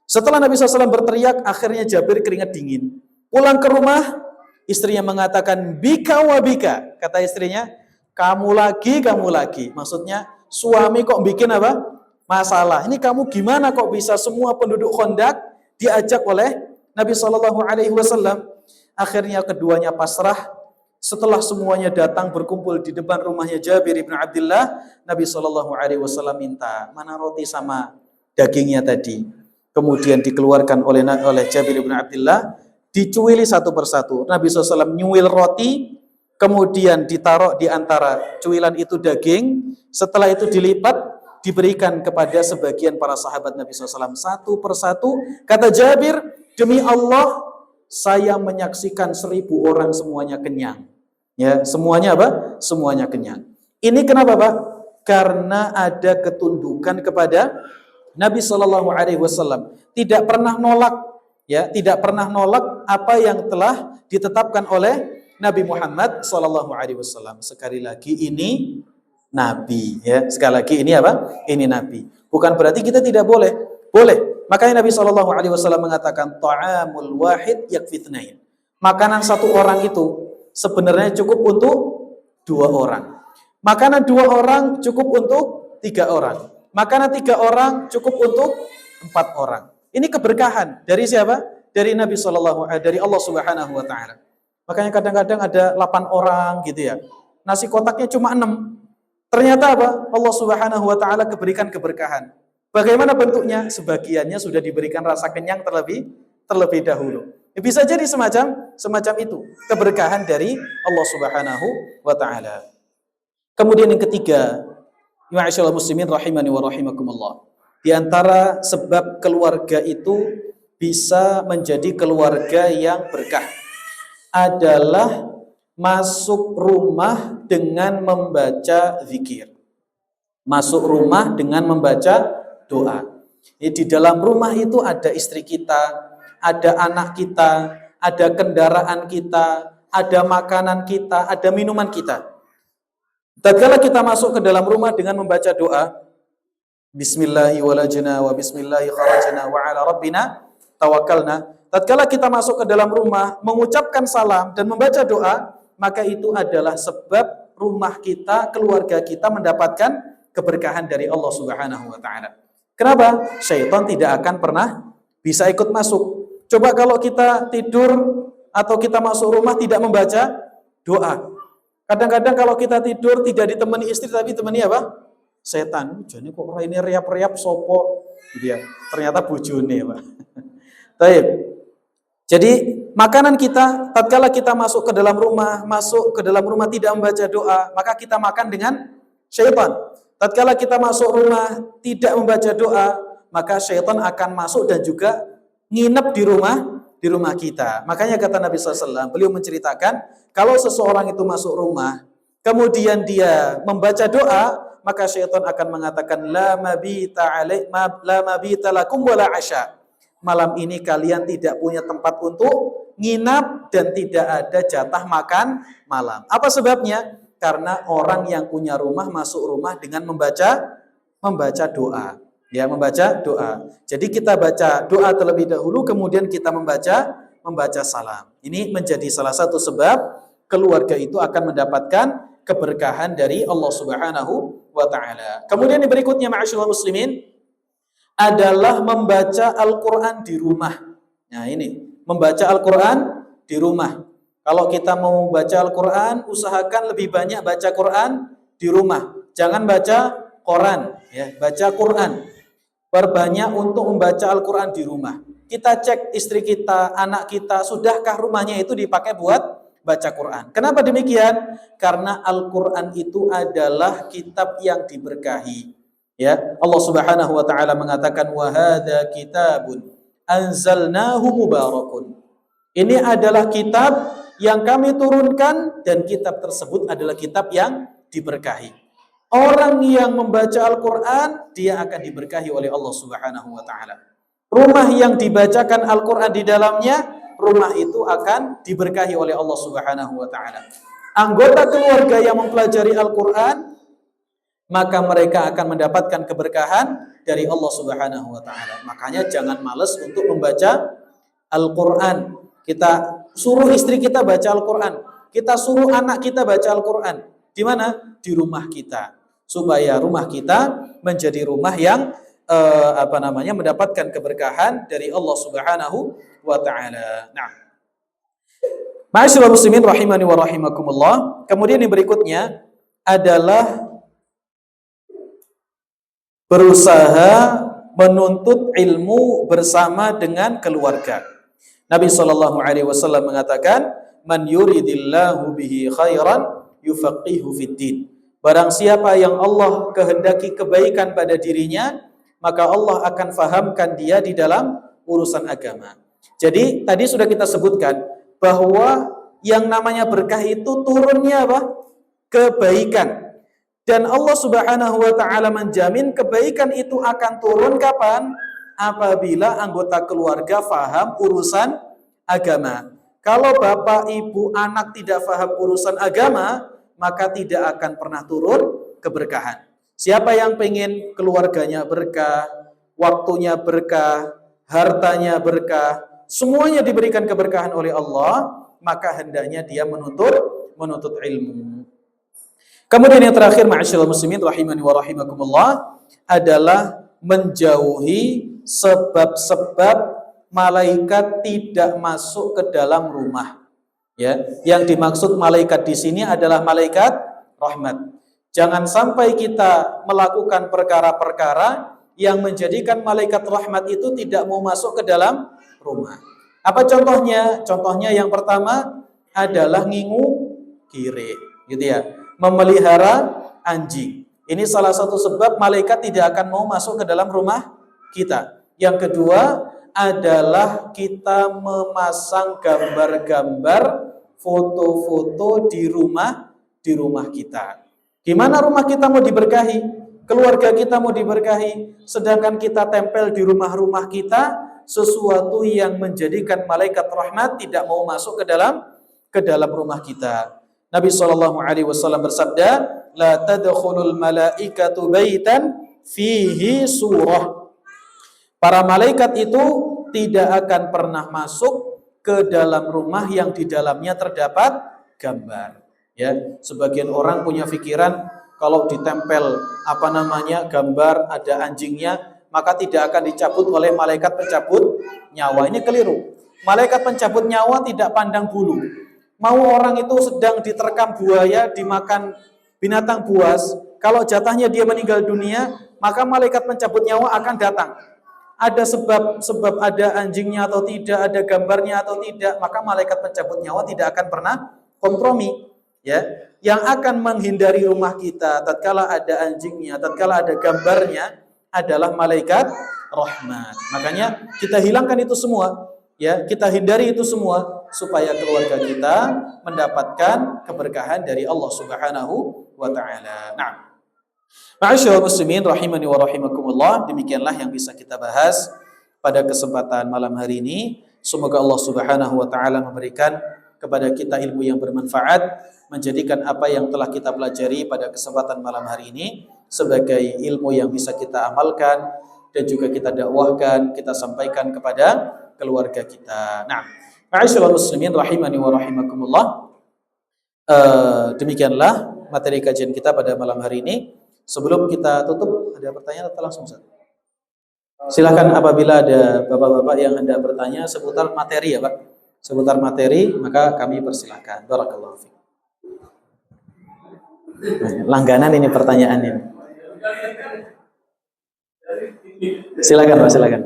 Setelah Nabi SAW berteriak, akhirnya Jabir keringat dingin. Pulang ke rumah, istrinya mengatakan, bika wa bika. Kata istrinya, kamu lagi. Maksudnya, suami kok bikin apa? Masalah. Ini kamu gimana kok bisa semua penduduk Khandaq diajak oleh Nabi SAW. Akhirnya keduanya pasrah. Setelah semuanya datang berkumpul di depan rumahnya Jabir bin Abdullah, Nabi SAW minta, mana roti sama dagingnya tadi. Kemudian dikeluarkan oleh Jabir bin Abdullah, dicuili satu persatu. Nabi SAW nyuil roti, kemudian ditaruh di antara cuilan itu daging. Setelah itu dilipat, diberikan kepada sebagian para sahabat Nabi SAW. Satu persatu, kata Jabir, demi Allah, saya menyaksikan 1000 orang semuanya kenyang. Ya, semuanya apa? Semuanya kenyang. Ini kenapa, Pak? Karena ada ketundukan kepada Nabi SAW. Tidak pernah nolak, ya, tidak pernah nolak apa yang telah ditetapkan oleh Nabi Muhammad SAW. Sekali lagi ini Nabi, ya. Sekali lagi ini apa? Ini Nabi. Bukan berarti kita tidak boleh. Boleh. Makanya Nabi SAW mengatakan ta'amul wahid yakfitnain. Makanan satu orang itu sebenarnya cukup untuk 2 orang. Makanan 2 orang cukup untuk 3 orang. Makanan 3 orang cukup untuk 4 orang. Ini keberkahan dari siapa? Dari Nabi dari Allah Subhanahu wa taala. Makanya kadang-kadang ada 8 orang gitu ya. Nasi kotaknya cuma 6. Ternyata apa? Allah Subhanahu wa taala berikan keberkahan. Bagaimana bentuknya? Sebagiannya sudah diberikan rasa kenyang terlebih dahulu. Ya, bisa jadi semacam itu, keberkahan dari Allah Subhanahu wa taala. Kemudian yang ketiga, ma'asyiral muslimin rahimani wa rahimakumullah. Di antara sebab keluarga itu bisa menjadi keluarga yang berkah adalah masuk rumah dengan membaca zikir. Masuk rumah dengan membaca doa. Di dalam rumah itu ada istri kita, ada anak kita, ada kendaraan kita, ada makanan kita, ada minuman kita. Tatkala kita masuk ke dalam rumah dengan membaca doa, Bismillahi walajna wa bismillahi kharajna wa ala rabbina tawakkalna. Tatkala kita masuk ke dalam rumah, mengucapkan salam dan membaca doa, maka itu adalah sebab rumah kita, keluarga kita mendapatkan keberkahan dari Allah Subhanahu wa taala. Kenapa? Syaitan tidak akan pernah bisa ikut masuk. Coba kalau kita tidur atau kita masuk rumah tidak membaca doa. Kadang-kadang kalau kita tidur tidak ditemani istri tapi ditemani apa? Setan. Jadi kok ini riap-riap sopo dia. Ternyata bojone, Pak. Baik. Jadi makanan kita tatkala kita masuk ke dalam rumah tidak membaca doa, maka kita makan dengan syaitan. Tatkala kita masuk rumah tidak membaca doa, maka syaitan akan masuk dan juga nginep di rumah kita. Makanya kata Nabi SAW, beliau menceritakan, kalau seseorang itu masuk rumah, kemudian dia membaca doa, maka syaitan akan mengatakan, la mabita lakum wala asya. Malam ini kalian tidak punya tempat untuk nginap dan tidak ada jatah makan malam. Apa sebabnya? Karena orang yang punya rumah masuk rumah dengan membaca doa. Ya, membaca doa. Jadi kita baca doa terlebih dahulu, kemudian kita membaca salam. Ini menjadi salah satu sebab keluarga itu akan mendapatkan keberkahan dari Allah Subhanahu wa taala. Kemudian yang berikutnya, ma'asyiral muslimin, adalah membaca Al-Qur'an di rumah. Nah, ini, membaca Al-Qur'an di rumah. Kalau kita mau baca Al-Quran, usahakan lebih banyak baca Quran di rumah. Jangan baca koran, ya, baca Quran. Perbanyak untuk membaca Al-Quran di rumah. Kita cek istri kita, anak kita, sudahkah rumahnya itu dipakai buat baca Quran. Kenapa demikian? Karena Al-Quran itu adalah kitab yang diberkahi. Ya, Allah Subhanahu wa taala mengatakan, wa hadza kitabun anzalnahu mubarakun. Ini adalah kitab yang kami turunkan dan kitab tersebut adalah kitab yang diberkahi. Orang yang membaca Al-Quran, dia akan diberkahi oleh Allah Subhanahu wa taala. Rumah yang dibacakan Al-Quran di dalamnya, rumah itu akan diberkahi oleh Allah Subhanahu wa taala. Anggota keluarga yang mempelajari Al-Quran, maka mereka akan mendapatkan keberkahan dari Allah Subhanahu wa taala. Makanya jangan malas untuk membaca Al-Quran. Kita suruh istri kita baca Al-Quran. Kita suruh anak kita baca Al-Quran. Di mana? Di rumah kita. Supaya rumah kita menjadi rumah yang mendapatkan keberkahan dari Allah Subhanahu wa taala. Nah, ma'asyiral muslimin rahimani wa rahimakumullah. Kemudian yang berikutnya adalah berusaha menuntut ilmu bersama dengan keluarga. Nabi SAW mengatakan, man yuridillahu bihi khairan yufaqihu fiddin. Barang siapa yang Allah kehendaki kebaikan pada dirinya, maka Allah akan fahamkan dia di dalam urusan agama. Jadi tadi sudah kita sebutkan bahwa yang namanya berkah itu turunnya apa? Kebaikan. Dan Allah Subhanahu wa taala menjamin kebaikan itu akan turun kapan? Apabila anggota keluarga faham urusan agama. Kalau bapak, ibu, anak tidak faham urusan agama, maka tidak akan pernah turun keberkahan. Siapa yang pengen keluarganya berkah, waktunya berkah, hartanya berkah, semuanya diberikan keberkahan oleh Allah, maka hendaknya dia menuntut ilmu. Kemudian yang terakhir, ma'asyiral muslimin rahimani wa rahimakumullah, adalah menjauhi sebab-sebab malaikat tidak masuk ke dalam rumah. Ya, yang dimaksud malaikat di sini adalah malaikat rahmat. Jangan sampai kita melakukan perkara-perkara yang menjadikan malaikat rahmat itu tidak mau masuk ke dalam rumah. Apa contohnya? Contohnya yang pertama adalah ngingu kire, gitu ya. Memelihara anjing. Ini salah satu sebab malaikat tidak akan mau masuk ke dalam rumah kita. Yang kedua adalah kita memasang gambar-gambar, foto-foto di rumah kita. Gimana rumah kita mau diberkahi? Keluarga kita mau diberkahi, sedangkan kita tempel di rumah-rumah kita sesuatu yang menjadikan malaikat rahmat tidak mau masuk ke dalam rumah kita. Nabi SAW bersabda, la tadkhulul malaikatu baitan fihi surah. Para malaikat itu tidak akan pernah masuk ke dalam rumah yang di dalamnya terdapat gambar. Ya, sebagian orang punya pikiran kalau ditempel gambar ada anjingnya, maka tidak akan dicabut oleh malaikat pencabut nyawa. Ini keliru. Malaikat pencabut nyawa tidak pandang bulu. Mau orang itu sedang diterkam buaya, dimakan binatang buas, kalau jatahnya dia meninggal dunia, maka malaikat pencabut nyawa akan datang. Ada sebab ada anjingnya atau tidak, ada gambarnya atau tidak, maka malaikat pencabut nyawa tidak akan pernah kompromi. Ya, yang akan menghindari rumah kita tatkala ada anjingnya, tatkala ada gambarnya adalah malaikat rahmat. Makanya kita hilangkan itu semua, ya, kita hindari itu semua supaya keluarga kita mendapatkan keberkahan dari Allah Subhanahu wa taala. Nah, ma'asyiral muslimin rahimani wa rahimakumullah, demikianlah yang bisa kita bahas pada kesempatan malam hari ini. Semoga Allah Subhanahu wa taala memberikan kepada kita ilmu yang bermanfaat, menjadikan apa yang telah kita pelajari pada kesempatan malam hari ini sebagai ilmu yang bisa kita amalkan dan juga kita dakwahkan, kita sampaikan kepada keluarga kita. Nah, ma'asyiral muslimin rahimani wa rahimakumullah, demikianlah materi kajian kita pada malam hari ini. Sebelum kita tutup, ada pertanyaan atau langsung Ustaz? Silakan apabila ada bapak-bapak yang hendak bertanya seputar materi ya Pak. Seputar materi, maka kami persilahkan. Barakallahu fiik. Langganan ini pertanyaannya. Silakan Pak, silakan.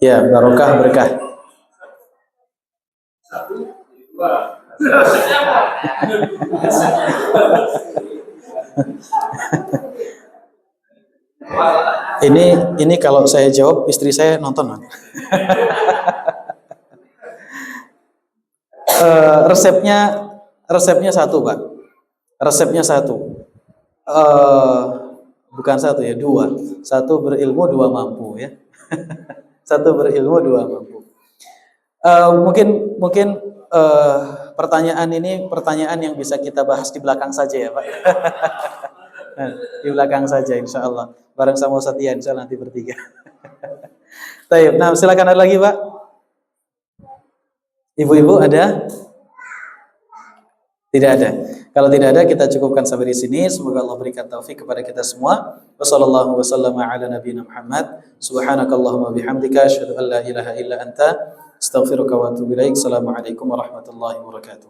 Ya, barokah berkah. Ini kalau saya jawab istri saya nonton. Resepnya satu Pak. Resepnya satu. Bukan satu ya, dua. Satu berilmu, dua mampu ya. Satu berilmu, dua mampu. Mungkin pertanyaan ini pertanyaan yang bisa kita bahas di belakang saja ya Pak. Di belakang saja insya Allah. Bareng sama Ustaz Ian, insya Allah nanti bertiga. Baik, nah silakan ada lagi Pak. Ibu-ibu ada? Tidak ada. Kalau tidak ada, kita cukupkan sampai di sini. Semoga Allah berikan taufik kepada kita semua. Wassallallahu wasallama ala nabiyina Muhammad. Subhanakallahumma bihamdika asyhadu an la ilaha illa anta astaghfiruka wa atubu ilaik. Assalamualaikum warahmatullahi wabarakatuh.